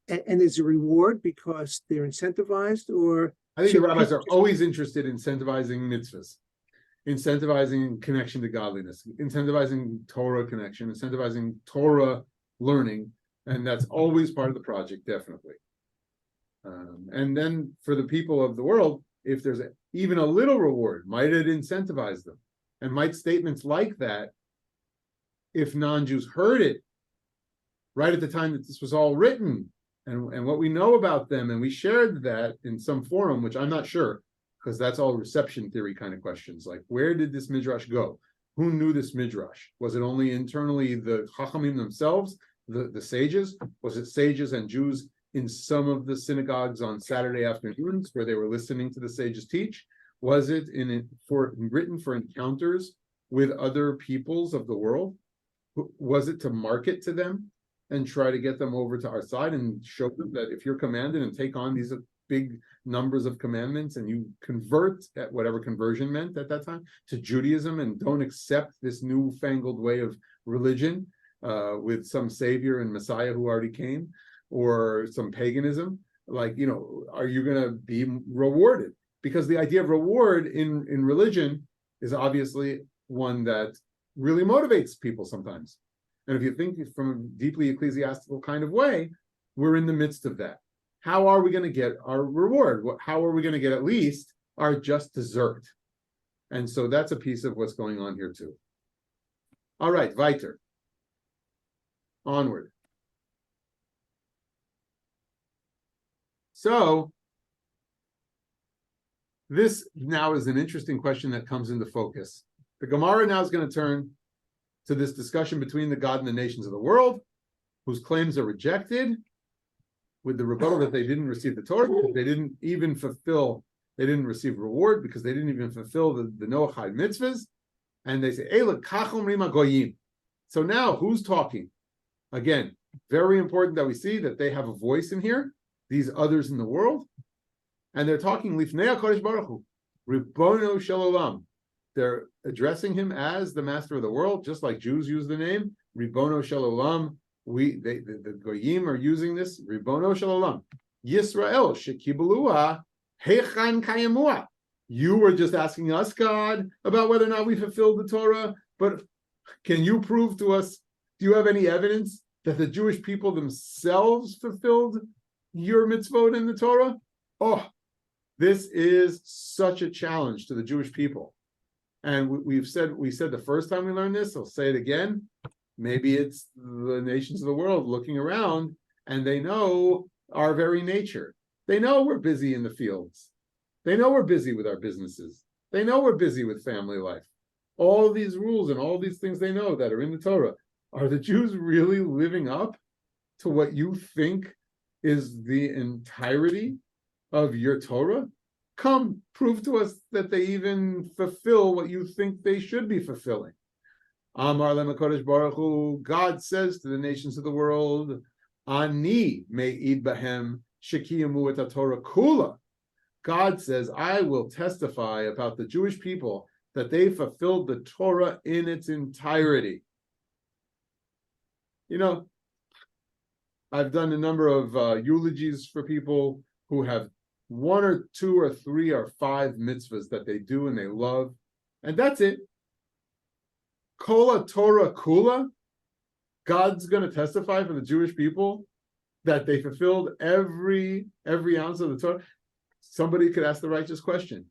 And there's a reward because they're incentivized? Or I think the rabbis are always interested in incentivizing mitzvahs, incentivizing connection to godliness, incentivizing Torah connection, incentivizing Torah learning. And that's always part of the project, definitely. And then for the people of the world, if there's even a little reward, might it incentivize them? And might statements like that, if non-Jews heard it right at the time that this was all written, and what we know about them, and we shared that in some forum, which I'm not sure, because that's all reception theory kind of questions, like where did this midrash go? Who knew this midrash? Was it only internally the Chachamim themselves, the sages? Was it sages and Jews in some of the synagogues on Saturday afternoons where they were listening to the sages teach? Was it written for encounters with other peoples of the world? Was it to market to them and try to get them over to our side and show them that if you're commanded and take on these big numbers of commandments and you convert, at whatever conversion meant at that time, to Judaism and don't accept this newfangled way of religion with some savior and Messiah who already came, or some paganism, like, are you going to be rewarded? Because the idea of reward in religion is obviously one that really motivates people sometimes. And if you think from a deeply ecclesiastical kind of way, we're in the midst of that. How are we going to get our reward? How are we going to get at least our just dessert? And so that's a piece of what's going on here too. All right, weiter. Onward. So this now is an interesting question that comes into focus. The Gemara now is going to turn to this discussion between the God and the nations of the world, whose claims are rejected, with the rebuttal that they didn't receive the Torah, because they didn't even fulfill, they didn't receive reward because they didn't even fulfill the Noachide mitzvahs. And they say, Eila kachom rima goyim. So now who's talking? Again, very important that we see that they have a voice in here, these others in the world, and they're talking Lifnei HaKodesh Baruch Hu, Ribono Shel Olam. They're addressing him as the master of the world, just like Jews use the name Ribono Shel Olam. The Goyim are using this Ribono Shel Olam. Yisrael Shekibulua Hechan Kayemua. You were just asking us, God, about whether or not we fulfilled the Torah, but can you prove to us? Do you have any evidence that the Jewish people themselves fulfilled your mitzvot in the Torah? Oh, this is such a challenge to the Jewish people. And we said the first time we learned this, I'll say it again. Maybe it's the nations of the world looking around and they know our very nature. They know we're busy in the fields. They know we're busy with our businesses. They know we're busy with family life. All these rules and all these things they know that are in the Torah. Are the Jews really living up to what you think is the entirety of your Torah? Come, prove to us that they even fulfill what you think they should be fulfilling. Amar Lem HaKodesh Baruch Hu, God says to the nations of the world, Ani me'id bahem shekiyamu et HaTorah kula. God says, I will testify about the Jewish people that they fulfilled the Torah in its entirety. I've done a number of eulogies for people who have 1 or 2 or 3 or 5 mitzvahs that they do and they love, and that's it. Kola Torah Kula, God's going to testify for the Jewish people that they fulfilled every ounce of the Torah. Somebody could ask the righteous question: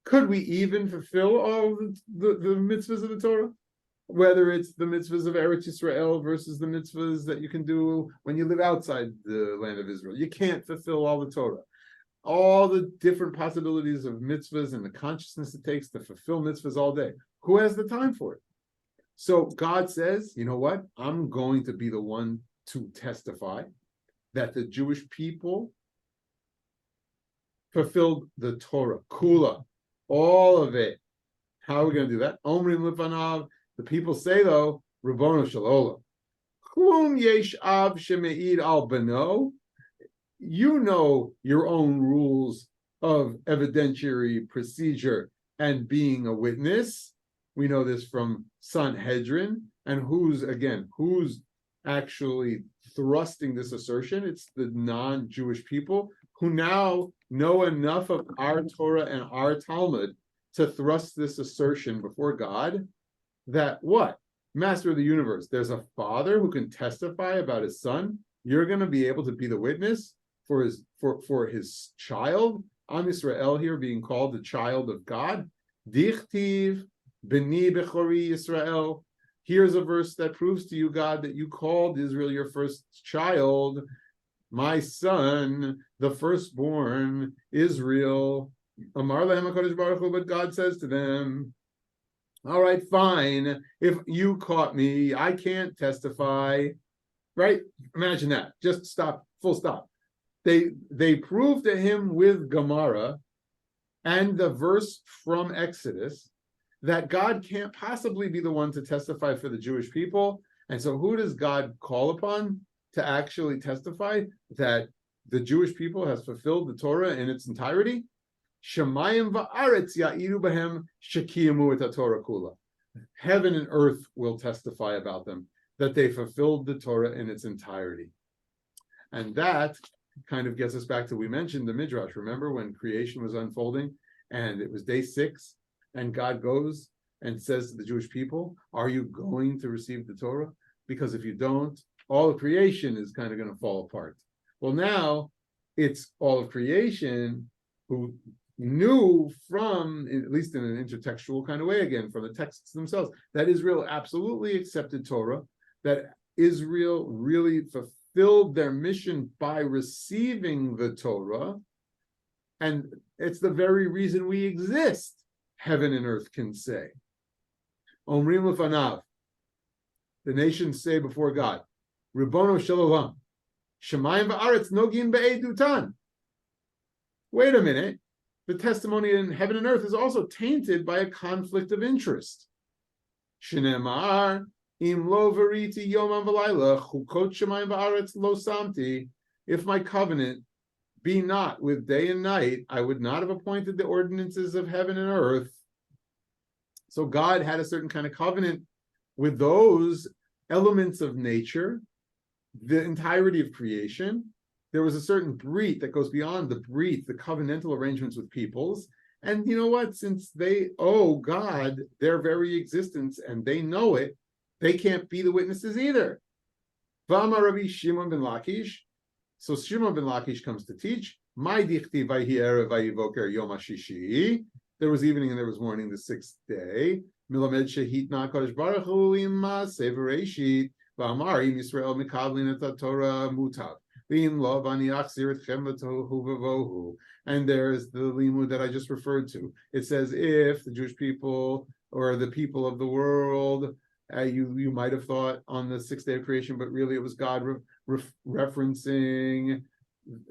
could we even fulfill all the mitzvahs of the Torah? Whether it's the mitzvahs of Eretz Yisrael versus the mitzvahs that you can do when you live outside the land of Israel. You can't fulfill all the Torah. All the different possibilities of mitzvahs and the consciousness it takes to fulfill mitzvahs all day. Who has the time for it? So God says, you know what? I'm going to be the one to testify that the Jewish people fulfilled the Torah, Kula, all of it. How are we going to do that? Omrim Lifanav. The people say, though, Ribono Shel Olam, Klum yesh av shemeid al beno. You know your own rules of evidentiary procedure and being a witness. We know this from Sanhedrin. And who's actually thrusting this assertion? It's the non-Jewish people who now know enough of our Torah and our Talmud to thrust this assertion before God that what? Master of the universe, there's a father who can testify about his son. You're going to be able to be the witness. for his child, Am Yisrael here being called the child of God. Dichtiv b'ni bechori Yisrael. Here's a verse that proves to you, God, that you called Israel your first child, my son, the firstborn, Israel. Amar lahem HaKadosh Baruch Hu, but God says to them, all right, fine. If you caught me, I can't testify. Right? Imagine that. Just stop, full stop. They proved to him with Gemara and the verse from Exodus that God can't possibly be the one to testify for the Jewish people. And so who does God call upon to actually testify that the Jewish people has fulfilled the Torah in its entirety? Shemayim va'aretz ya'iru b'hem shekiyamu et Torah kula. Heaven and earth will testify about them, that they fulfilled the Torah in its entirety. And that kind of gets us back to, we mentioned the Midrash. Remember when creation was unfolding and it was day 6 and God goes and says to the Jewish people, are you going to receive the Torah? Because if you don't, all of creation is kind of going to fall apart. Well, now it's all of creation who knew from, at least in an intertextual kind of way again, from the texts themselves, that Israel absolutely accepted Torah, that Israel really fulfilled their mission by receiving the Torah, and it's the very reason we exist, heaven and earth can say. Omrim lefanav, the nations say before God, Ribono shel olam, Shemayim va'aretz nogin be'edutan. Wait a minute, the testimony in heaven and earth is also tainted by a conflict of interest. Shneimar, im lo veriti yomam v'layla, chukot shemayim va'aretz lo samti. If my covenant be not with day and night, I would not have appointed the ordinances of heaven and earth. So God had a certain kind of covenant with those elements of nature, the entirety of creation. There was a certain brit that goes beyond the brit, the covenantal arrangements with peoples. And you know what? Since they owe God their very existence and they know it, they can't be the witnesses either. V'amar Rabbi Shimon ben Lakish. So Shimon ben Lakish comes to teach. My dichti vayhi erev vayivoker yom hashishi. There was evening and there was morning the 6th day. Milamed shehitna kodesh baruch hu ima severeshit. V'amar im Yisrael mikavlin et Torah mutav. And there's the limud that I just referred to. It says if the Jewish people or the people of the world, you might have thought on the 6th day of creation, but really it was God referencing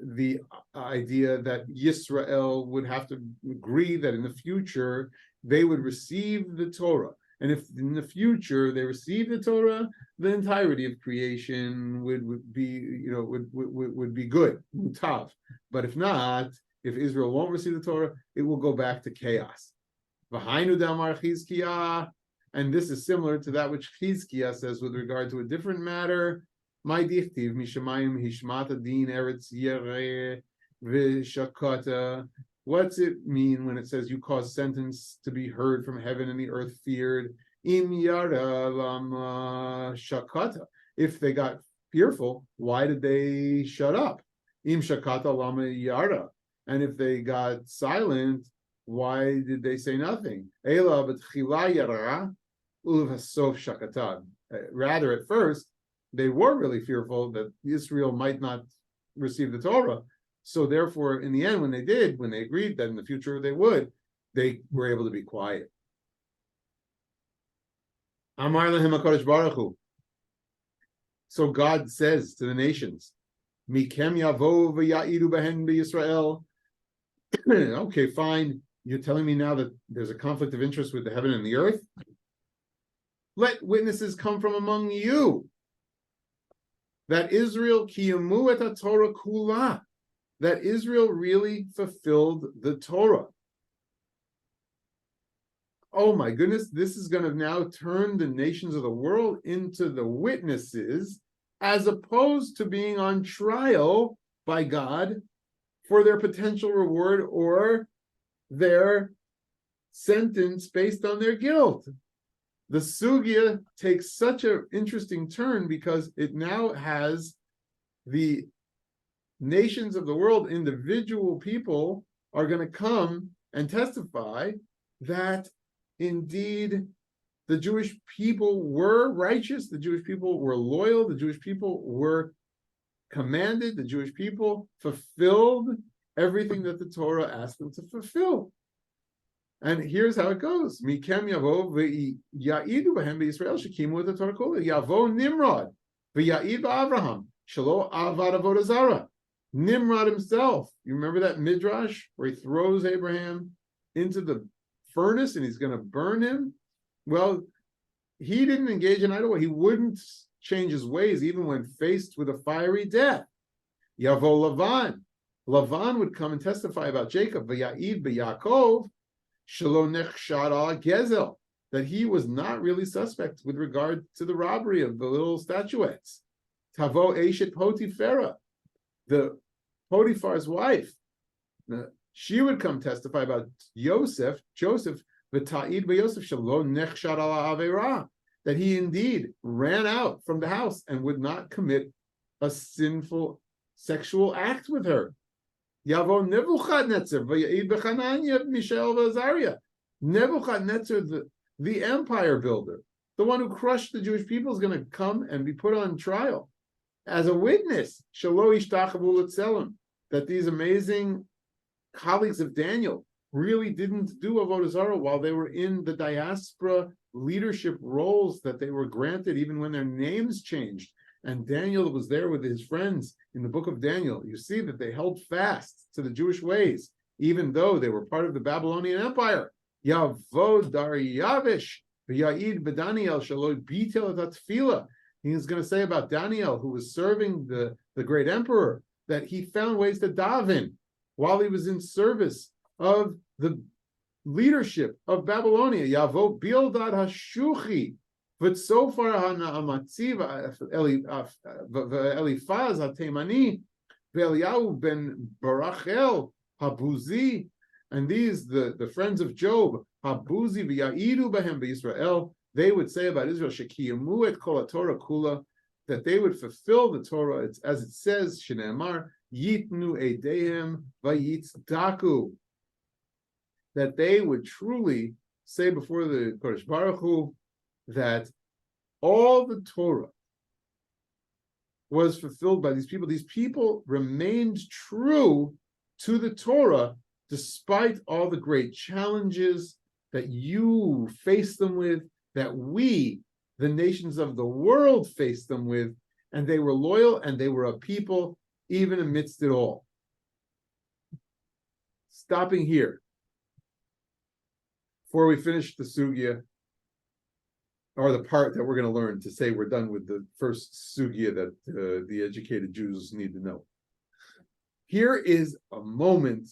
the idea that Yisrael would have to agree that in the future they would receive the Torah. And if in the future they receive the Torah, the entirety of creation would be good, mutav. But if not, if Israel won't receive the Torah, it will go back to chaos. V'hainu damar Chizkiah, and this is similar to that which Chizkiah says with regard to a different matter. My dichtiv mishamayim hishmata din eretz yereh v'shakata. What's it mean when it says you cause sentence to be heard from heaven and the earth feared? Im yara lama shakata. If they got fearful, why did they shut up? Im shakata lama yara. And if they got silent, why did they say nothing? Ela b'tchila yara uvhasof shakata. Rather, at first, they were really fearful that Israel might not receive the Torah. So therefore, in the end, when they agreed that in the future they would, they were able to be quiet. Amar lahem HaKadosh Baruch Hu. So God says to the nations, Mikem yavo v'ya'idu behen b'Yisrael. Okay, fine. You're telling me now that there's a conflict of interest with the heaven and the earth? Let witnesses come from among you. That Israel kiyamu et Torah kula. That Israel really fulfilled the Torah. Oh my goodness, this is going to now turn the nations of the world into the witnesses as opposed to being on trial by God for their potential reward or their sentence based on their guilt. The Sugya takes such an interesting turn because it now has the nations of the world, individual people, are going to come and testify that indeed the Jewish people were righteous, the Jewish people were loyal, the Jewish people were commanded, the Jewish people fulfilled everything that the Torah asked them to fulfill. And here's how it goes. Mikem yavo v'ya'idu b'hem b'Yisrael shekimu et Torah kula. Yavo Nimrod v'ya'id b'Avraham shelo avad AvodahZarah. Nimrod himself, you remember that midrash where he throws Abraham into the furnace and he's going to burn him? Well, he didn't engage in idol. He wouldn't change his ways even when faced with a fiery death. Yavo Lavan. Lavan would come and testify about Jacob, v'ya'id b'Yaakov, shelo nechshad al gezel, that he was not really suspect with regard to the robbery of the little statuettes. Tavo Eshet Potiphera, the Potiphar's wife, she would come testify about Joseph, v'ta'id b'Yosef shelo nechshad al avera, that he indeed ran out from the house and would not commit a sinful sexual act with her. Yavo Nebuchadnezzar v'ya'id b'Chananya Mishael v'Azariah. Nebuchadnezzar, the empire builder, the one who crushed the Jewish people, is going to come and be put on trial as a witness. Shelo ishtachavu l'tzelem, that these amazing colleagues of Daniel really didn't do Avodah Zarah while they were in the diaspora leadership roles that they were granted, even when their names changed. And Daniel was there with his friends in the book of Daniel. You see that they held fast to the Jewish ways, even though they were part of the Babylonian Empire. Yavo Daryavish v'ya'id b'Daniel shelo bitel et tefillah. He's going to say about Daniel, who was serving the great emperor, that he found ways to daven while he was in service of the leadership of Babylonia. Yavo Bildad Hashuchi v'tzofar ha'na'amatzi v'Elifaz ha'Teimani v'Eliyahu ben Barachel habuzi, and these the friends of Job, habuzi v'ya'idu b'hem b'Yisrael, they would say about Israel, shekiyamu et kol Torah kula, that they would fulfill the Torah. It's, as it says, Shneimar yitnu eidehem vayitdaku, that they would truly say before the Kodesh Baruch Hu that all the Torah was fulfilled by these people. These people remained true to the Torah despite all the great challenges that you faced them with, that we, the nations of the world, faced them with, and they were loyal and they were a people even amidst it all. Stopping here, before we finish the sugya, or the part that we're going to learn to say we're done with the first sugya that the educated Jews need to know. Here is a moment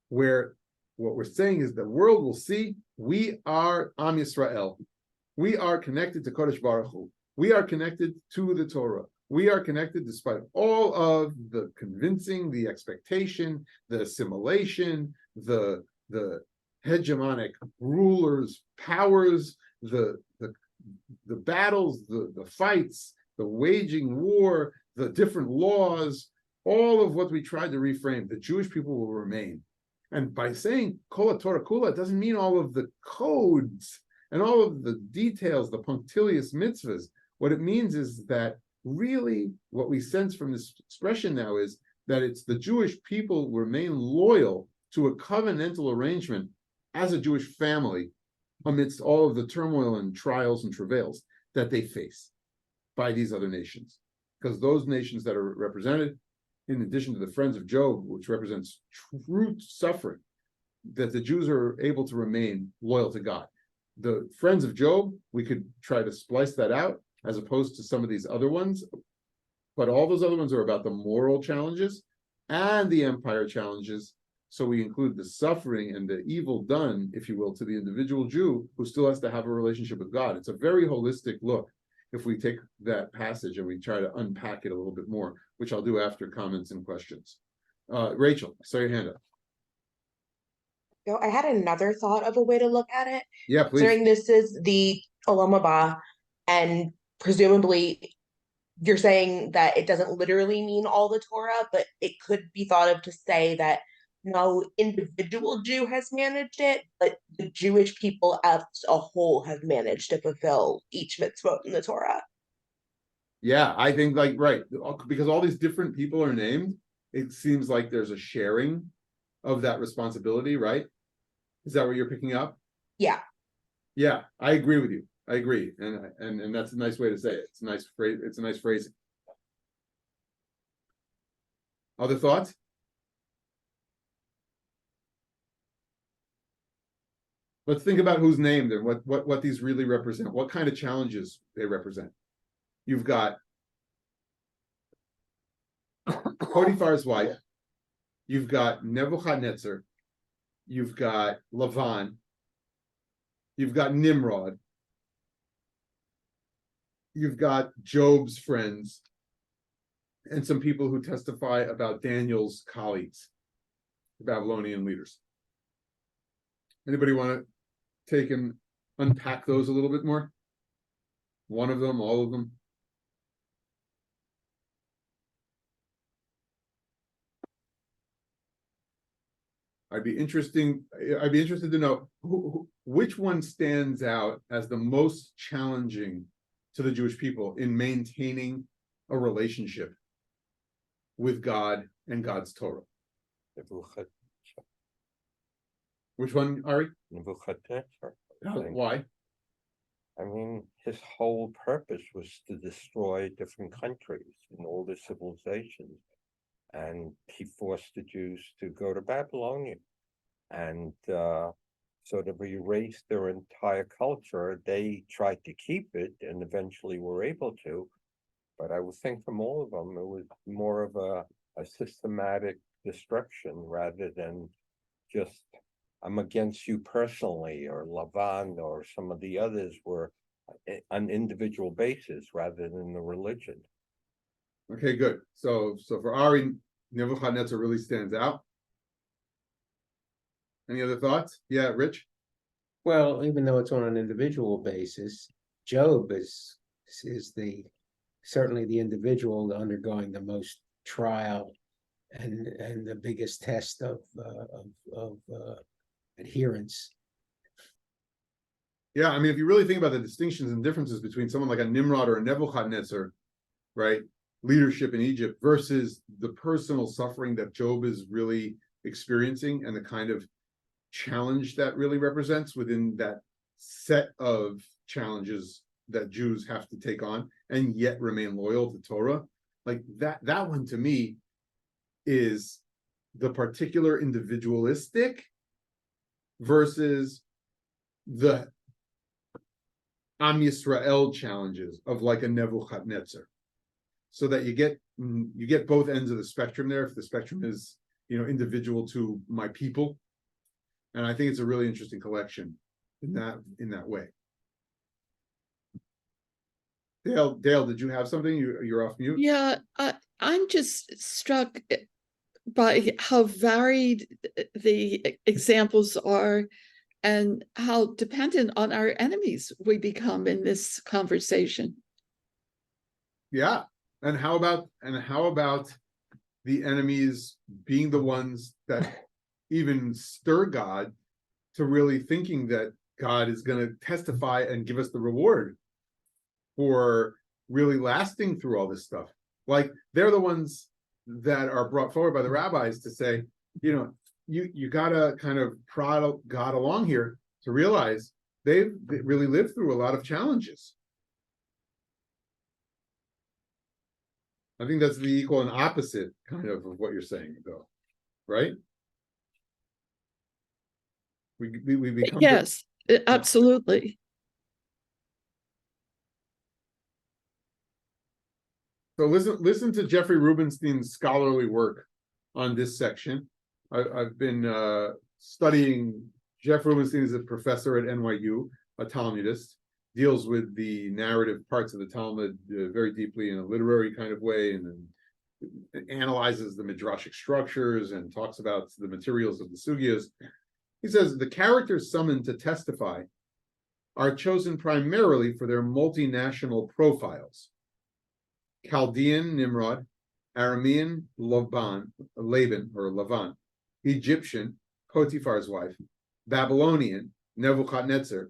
where what we're saying is the world will see we are Am Yisrael. We are connected to Kodesh Baruch Hu. We are connected to the Torah. We are connected despite all of the convincing, the expectation, the assimilation, the hegemonic rulers, powers, the battles, the fights, the waging war, the different laws, all of what we tried to reframe. The Jewish people will remain. And by saying Kol Torah Kula, it doesn't mean all of the codes and all of the details, the punctilious mitzvahs. What it means is that really what we sense from this expression now is that it's the Jewish people remain loyal to a covenantal arrangement as a Jewish family amidst all of the turmoil and trials and travails that they face by these other nations. Because those nations that are represented, in addition to the friends of Job, which represents true suffering, that the Jews are able to remain loyal to God. The friends of Job, we could try to splice that out as opposed to some of these other ones, but all those other ones are about the moral challenges and the empire challenges. So we include the suffering and the evil done, if you will, to the individual Jew who still has to have a relationship with God. It's a very holistic look if we take that passage and we try to unpack it a little bit more, which I'll do after comments and questions. Rachel, saw your hand up. I had another thought of a way to look at it. Yeah, please. Considering this is the Olam Haba, and presumably you're saying that it doesn't literally mean all the Torah, but it could be thought of to say that no individual Jew has managed it, but the Jewish people as a whole have managed to fulfill each mitzvot in the Torah. Yeah, I think like right, because all these different people are named, it seems like there's a sharing of that responsibility, right? Is that what you're picking up? Yeah. Yeah, I agree with you. I agree, and that's a nice way to say it. It's a nice phrase. It's a nice phrasing. Other thoughts? Let's think about who's named and what these really represent. What kind of challenges they represent. You've got Potiphar's wife. You've got Nebuchadnezzar. You've got Lavan. You've got Nimrod. You've got Job's friends. And some people who testify about Daniel's colleagues, the Babylonian leaders. Anybody want to take and unpack those a little bit more? One of them, all of them? I'd be interested to know which one stands out as the most challenging to the Jewish people in maintaining a relationship with God and God's Torah. Which one, Ari? Nebuchadnezzar. Why? I mean, his whole purpose was to destroy different countries and all the civilizations. And he forced the Jews to go to Babylonia and sort of erase their entire culture. They tried to keep it and eventually were able to. But I would think from all of them, it was more of a systematic destruction rather than just, I'm against you personally, or Lavan or some of the others were on individual basis rather than the religion. Okay, good. So for Ari, Nebuchadnezzar really stands out. Any other thoughts? Yeah, Rich? Well, even though it's on an individual basis, Job is certainly the individual undergoing the most trial and the biggest test of adherence. Yeah, I mean, if you really think about the distinctions and differences between someone like a Nimrod or a Nebuchadnezzar, right? Leadership in Egypt versus the personal suffering that Job is really experiencing and the kind of challenge that really represents within that set of challenges that Jews have to take on and yet remain loyal to Torah. Like that one to me is the particular individualistic versus the Am Yisrael challenges of like a Nebuchadnezzar. So that you get both ends of the spectrum there. If the spectrum is, individual to my people, and I think it's a really interesting collection in that way. Dale, did you have something? You're off mute. Yeah, I'm just struck by how varied the examples are and how dependent on our enemies we become in this conversation. Yeah. And how about the enemies being the ones that even stir God to really thinking that God is going to testify and give us the reward for really lasting through all this stuff? Like they're the ones that are brought forward by the rabbis to say, you gotta kind of prod God along here to realize they really lived through a lot of challenges. I think that's the equal and opposite kind of what you're saying, though, right? We become Yes, absolutely. So listen to Jeffrey Rubinstein's scholarly work on this section. I've been studying. Jeff Rubinstein is a professor at NYU, a Talmudist, deals with the narrative parts of the Talmud very deeply in a literary kind of way, and then analyzes the midrashic structures and talks about the materials of the sugiyos. He says the characters summoned to testify are chosen primarily for their multinational profiles, Chaldean Nimrod, Aramean Laban, Egyptian Potiphar's wife, Babylonian Nebuchadnezzar,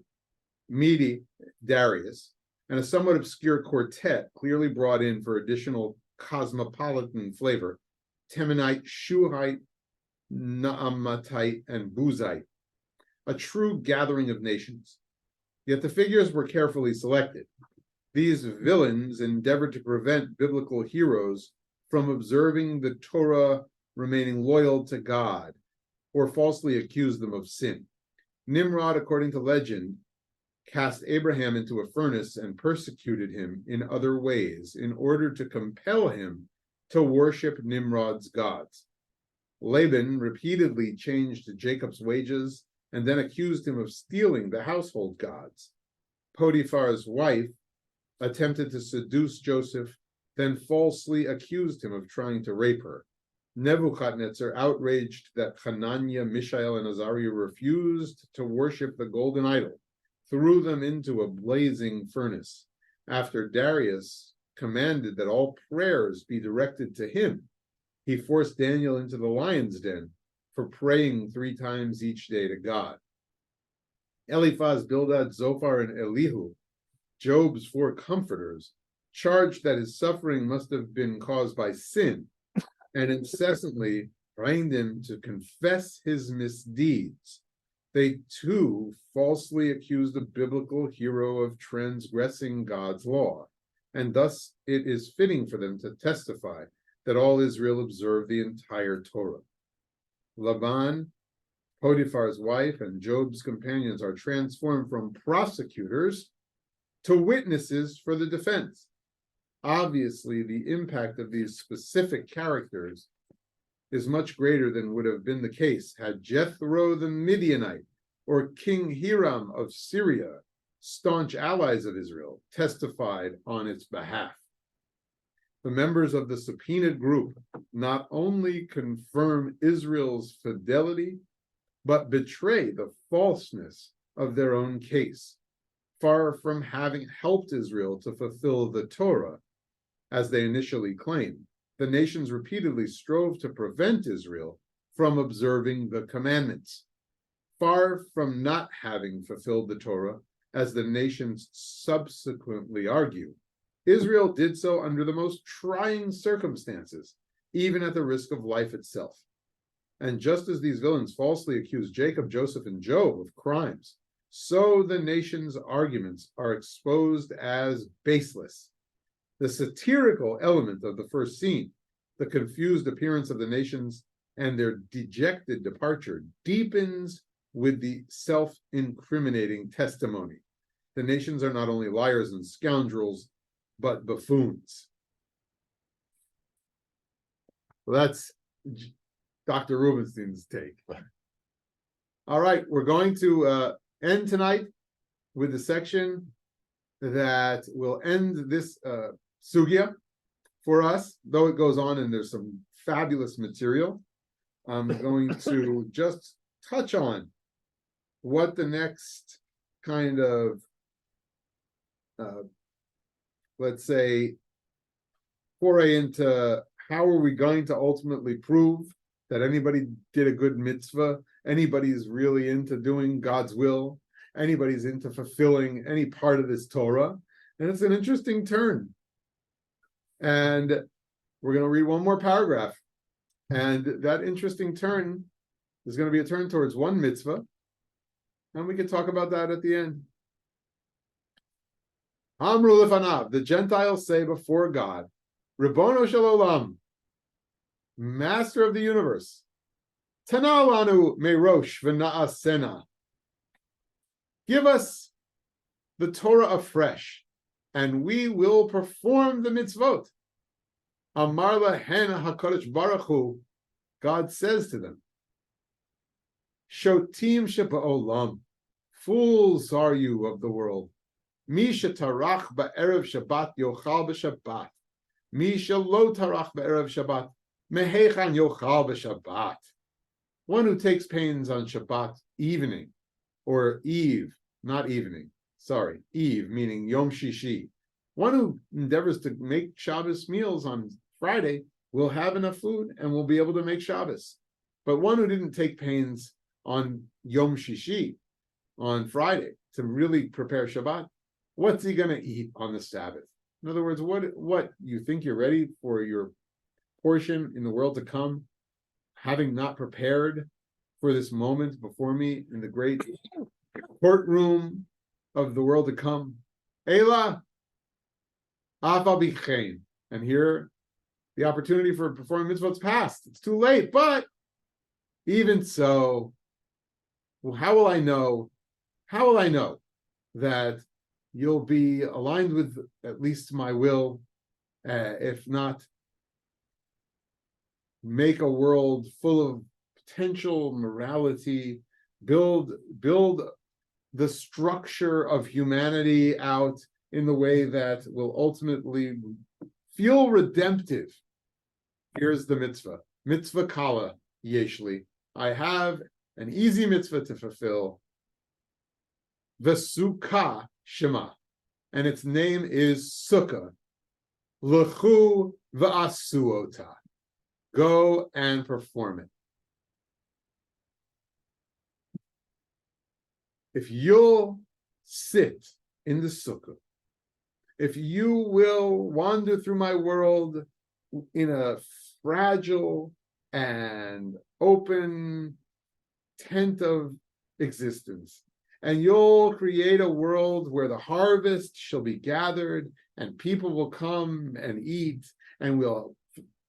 Mede Darius, and a somewhat obscure quartet clearly brought in for additional cosmopolitan flavor, Temanite, Shuhite, Naamatite, and Buzite, a true gathering of nations. Yet the figures were carefully selected. These villains endeavored to prevent biblical heroes from observing the Torah, remaining loyal to God, or falsely accused them of sin. Nimrod, according to legend, cast Abraham into a furnace and persecuted him in other ways in order to compel him to worship Nimrod's gods. Laban repeatedly changed Jacob's wages and then accused him of stealing the household gods. Potiphar's wife attempted to seduce Joseph, then falsely accused him of trying to rape her. Nebuchadnezzar, outraged that Hananiah, Mishael, and Azariah refused to worship the golden idol, threw them into a blazing furnace. After Darius commanded that all prayers be directed to him, he forced Daniel into the lion's den for praying 3 times each day to God. Eliphaz, Bildad, Zophar, and Elihu, Job's 4 comforters, charged that his suffering must have been caused by sin, and incessantly trained him to confess his misdeeds. They too falsely accused a biblical hero of transgressing God's law, and thus it is fitting for them to testify that all Israel observed the entire Torah. Laban, Potiphar's wife, and Job's companions are transformed from prosecutors to witnesses for the defense. Obviously, the impact of these specific characters is much greater than would have been the case had Jethro the Midianite or King Hiram of Syria, staunch allies of Israel, testified on its behalf. The members of the subpoenaed group not only confirm Israel's fidelity, but betray the falseness of their own case, far from having helped Israel to fulfill the Torah, as they initially claimed. The nations repeatedly strove to prevent Israel from observing the commandments. Far from not having fulfilled the Torah, as the nations subsequently argue, Israel did so under the most trying circumstances, even at the risk of life itself. And just as these villains falsely accused Jacob, Joseph, and Job of crimes, so the nation's arguments are exposed as baseless. The satirical element of the first scene, the confused appearance of the nations and their dejected departure, deepens with the self-incriminating testimony. The nations are not only liars and scoundrels, but buffoons. Well, that's Dr. Rubenstein's take. All right, we're going to end tonight with the section that will end this sugya for us, though it goes on and there's some fabulous material. I'm going to just touch on what the next kind of, let's say, foray into how are we going to ultimately prove that anybody did a good mitzvah, anybody's really into doing God's will, anybody's into fulfilling any part of this Torah. And it's an interesting turn. And we're going to read one more paragraph. And that interesting turn is going to be a turn towards one mitzvah. And we can talk about that at the end. Amru lefanav, the Gentiles say before God, Ribono shel olam, Master of the universe, Tana lanu merosh v'na'asena. Give us the Torah afresh, and we will perform the mitzvot. Amar lahen HaKadosh Baruch Hu, God says to them, Shotim sheba'olam, fools are you of the world. Mi shetarach ba'erev Shabbat yochal b'Shabbat. Mi shelo tarach ba'erev Shabbat mehechan yochal b'Shabbat. One who takes pains on Shabbat evening, or eve, not evening, sorry, eve, meaning Yom Shishi. One who endeavors to make Shabbos meals on Friday will have enough food and will be able to make Shabbos. But one who didn't take pains on Yom Shishi, on Friday, to really prepare Shabbat, what's he going to eat on the Sabbath? In other words, what you think you're ready for your portion in the world to come, having not prepared for this moment before me in the great courtroom of the world to come? Ela Afa Bichein. And here, the opportunity for performing mitzvah's passed. It's too late, but even so, well, how will I know that you'll be aligned with at least my will, if not make a world full of potential morality, build the structure of humanity out in the way that will ultimately feel redemptive. Here's the mitzvah. Mitzvah kala yeshli. I have an easy mitzvah to fulfill. The sukkah shema. And its name is sukkah. L'chu v'asuota. Go and perform it. If you'll sit in the sukkah, if you will wander through my world in a fragile and open tent of existence, and you'll create a world where the harvest shall be gathered and people will come and eat, and we'll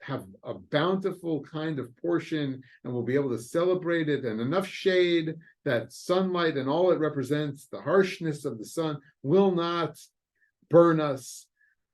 have a bountiful kind of portion, and we'll be able to celebrate it, and enough shade that sunlight and all it represents, the harshness of the sun, will not burn us.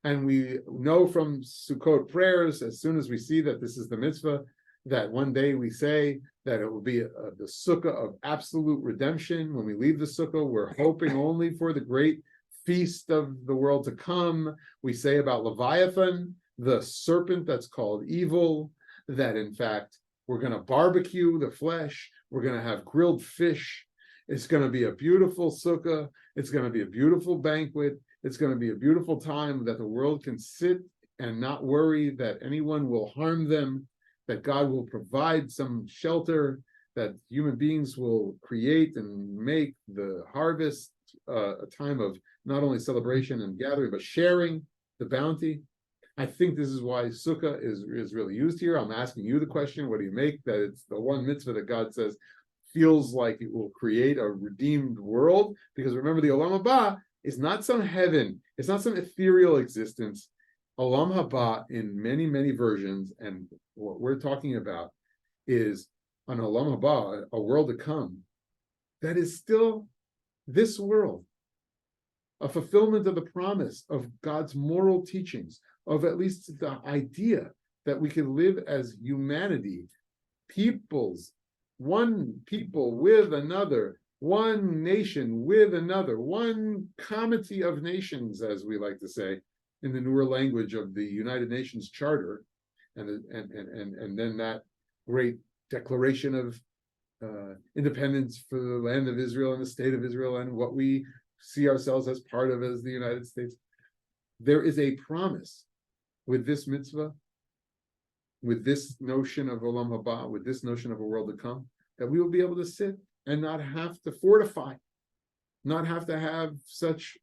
And we know from Sukkot prayers, as soon as we see that this is the mitzvah, that one day we say that it will be the sukkah of absolute redemption. When we leave the sukkah, we're hoping only for the great feast of the world to come. We say about Leviathan, the serpent that's called evil, that in fact, we're going to barbecue the flesh. We're going to have grilled fish. It's going to be a beautiful sukkah. It's going to be a beautiful banquet. It's going to be a beautiful time that the world can sit and not worry that anyone will harm them, that God will provide some shelter, that human beings will create and make the harvest a time of not only celebration and gathering, but sharing the bounty. I think this is why sukkah is really used here. I'm asking you the question, what do you make that it's the one mitzvah that God says feels like it will create a redeemed world? Because remember, the Olam Haba is not some heaven. It's not some ethereal existence. Olam Haba in many, many versions, and what we're talking about is an Olam Haba, a world to come, that is still this world, a fulfillment of the promise of God's moral teachings, of at least the idea that we can live as humanity, peoples, one people with another, one nation with another, one comity of nations, as we like to say, in the newer language of the United Nations Charter, and then that great declaration of independence for the land of Israel and the state of Israel and what we see ourselves as part of as the United States. There is a promise with this mitzvah, with this notion of Olam Haba, with this notion of a world to come, that we will be able to sit and not have to fortify, not have to have such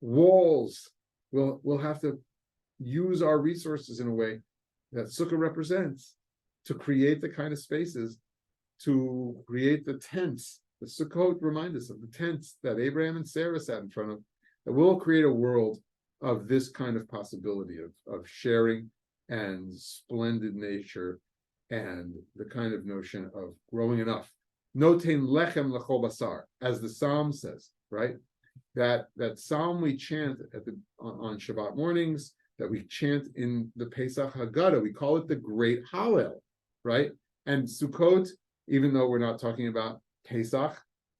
walls. We'll have to use our resources in a way that Sukkah represents to create the kind of spaces, to create the tents. The Sukkot remind us of the tents that Abraham and Sarah sat in front of, that will create a world of this kind of possibility of sharing and splendid nature and the kind of notion of growing enough. Notein lechem lechol basar, as the Psalm says, right? That Psalm we chant on Shabbat mornings, that we chant in the Pesach Haggadah, we call it the Great Hallel, right? And Sukkot, even though we're not talking about Pesach,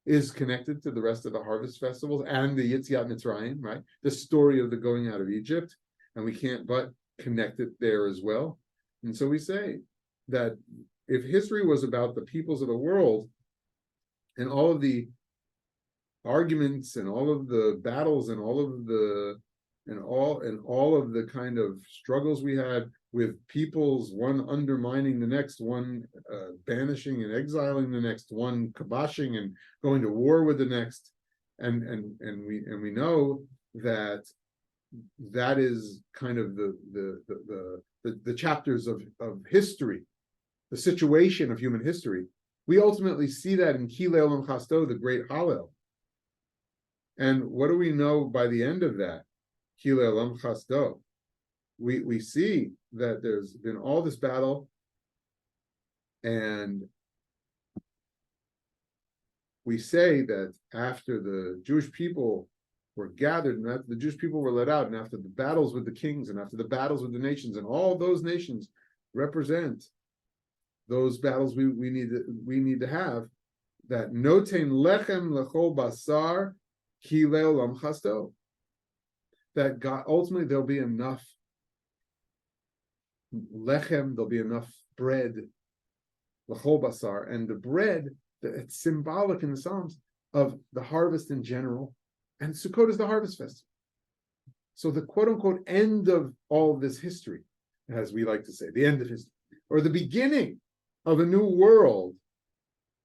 is connected to the rest of the harvest festivals and the Yetziat Mitzrayim, right? The story of the going out of Egypt, and we can't but connect it there as well. And so we say that if history was about the peoples of the world and all of the arguments and all of the battles and all of the and all of the kind of struggles we had with peoples, one undermining the next, one banishing and exiling the next, one kiboshing and going to war with the next, and we know that is kind of the chapters of history, the situation of human history. We ultimately see that in Kilei Olam Chasto, the great Hallel. And what do we know by the end of that? Kilei Olam Chasto. We see that there's been all this battle, and we say that after the Jewish people were gathered, and after the Jewish people were let out, and after the battles with the kings, and after the battles with the nations, and all those nations represent those battles we need to have, that notein lechem lechol basar kilei olam chasto, that God ultimately there'll be enough lechem, there'll be enough bread, lechol basar, and the bread, it's symbolic in the Psalms of the harvest in general, and Sukkot is the harvest festival. So the quote-unquote end of all of this history, as we like to say, the end of history, or the beginning of a new world,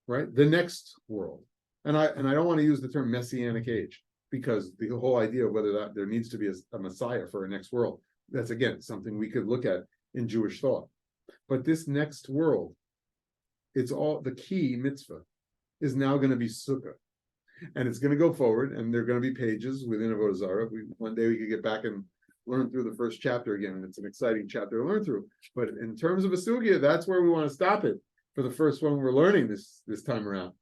right? The next world. And I don't want to use the term messianic age, because the whole idea of whether that there needs to be a Messiah for a next world, that's again something we could look at in Jewish thought. But this next world, it's all the key mitzvah is now going to be Sukkah. And it's going to go forward, and there are going to be pages within Avodah Zarah. One day we could get back and learn through the first chapter again, and it's an exciting chapter to learn through. But in terms of a sugya, that's where we want to stop it for the first one we're learning this time around.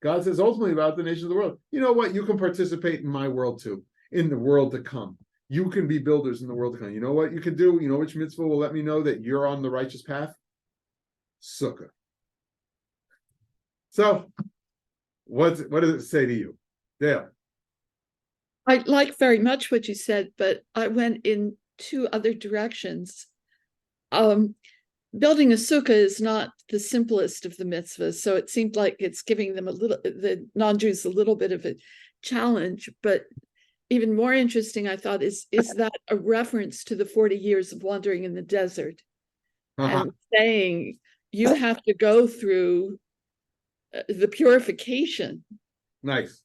God says ultimately about the nations of the world, you know what? You can participate in my world too, in the world to come. You can be builders in the world to come. You know what you can do? You know which mitzvah will let me know that you're on the righteous path? Sukkah. So, what does it say to you? Dale? I like very much what you said, but I went in two other directions. Building a sukkah is not the simplest of the mitzvahs, so it seemed like it's giving them the non-Jews a little bit of a challenge. But even more interesting, I thought, is that a reference to the 40 years of wandering in the desert, and saying you have to go through the purification. Nice.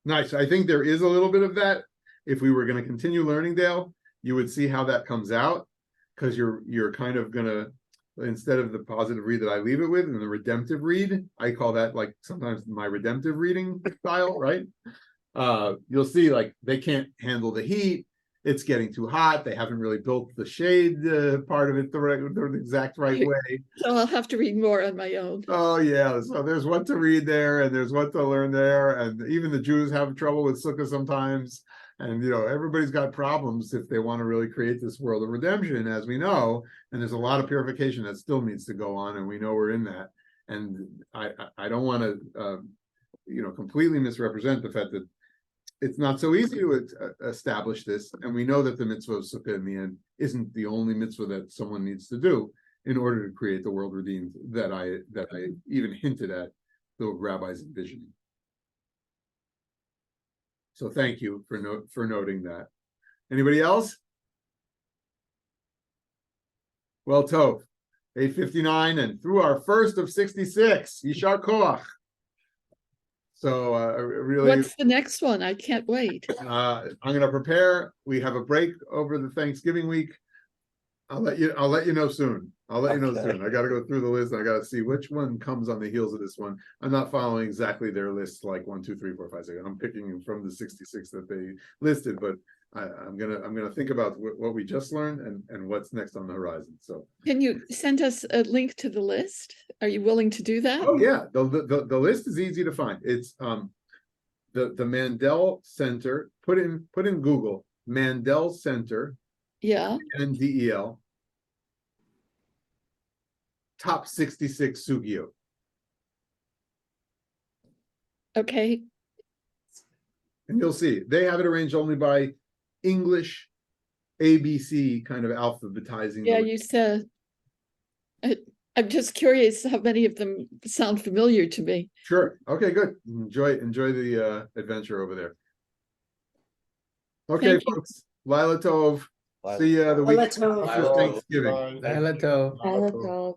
I think there is a little bit of that. If we were going to continue learning, Dale, you would see how that comes out, because you're kind of going to, instead of the positive read that I leave it with and the redemptive read, I call that like sometimes my redemptive reading style, right? You'll see like they can't handle the heat. It's getting too hot. They haven't really built the shade part of it the exact right way. So I'll have to read more on my own. Oh yeah, so there's what to read there, and there's what to learn there, and even the Jews have trouble with sukkah sometimes, and everybody's got problems if they want to really create this world of redemption, as we know, and there's a lot of purification that still needs to go on, and we know we're in that, and I don't want to completely misrepresent the fact that it's not so easy to establish this, and we know that the mitzvah of sukkah in the end isn't the only mitzvah that someone needs to do in order to create the world redeemed that I even hinted at the rabbis envisioning. So thank you for noting that. Anybody else? Well, Tov, 8:59, and through our first of 66, Yishar Koach. So really, what's the next one? I can't wait. I'm going to prepare. We have a break over the Thanksgiving week. I'll let you know soon. I got to go through the list. I got to see which one comes on the heels of this one. I'm not following exactly their list, like 1, 2, 3, 4, 5, 6. I'm picking from the 66 that they listed, but I'm gonna think about what we just learned and what's next on the horizon. So, can you send us a link to the list? Are you willing to do that? Oh yeah, the list is easy to find. It's the Mandel Center. Put in Google Mandel Center. Yeah. MDEL. Top 66 Sugiyot. Okay. And you'll see they have it arranged only by English, ABC kind of alphabetizing. Yeah, you said. I'm just curious how many of them sound familiar to me. Sure. Okay, good. Enjoy the adventure over there. Okay, folks. Lila Tov. See ya the week Lila Tov. after Thanksgiving. Laila Tov. I love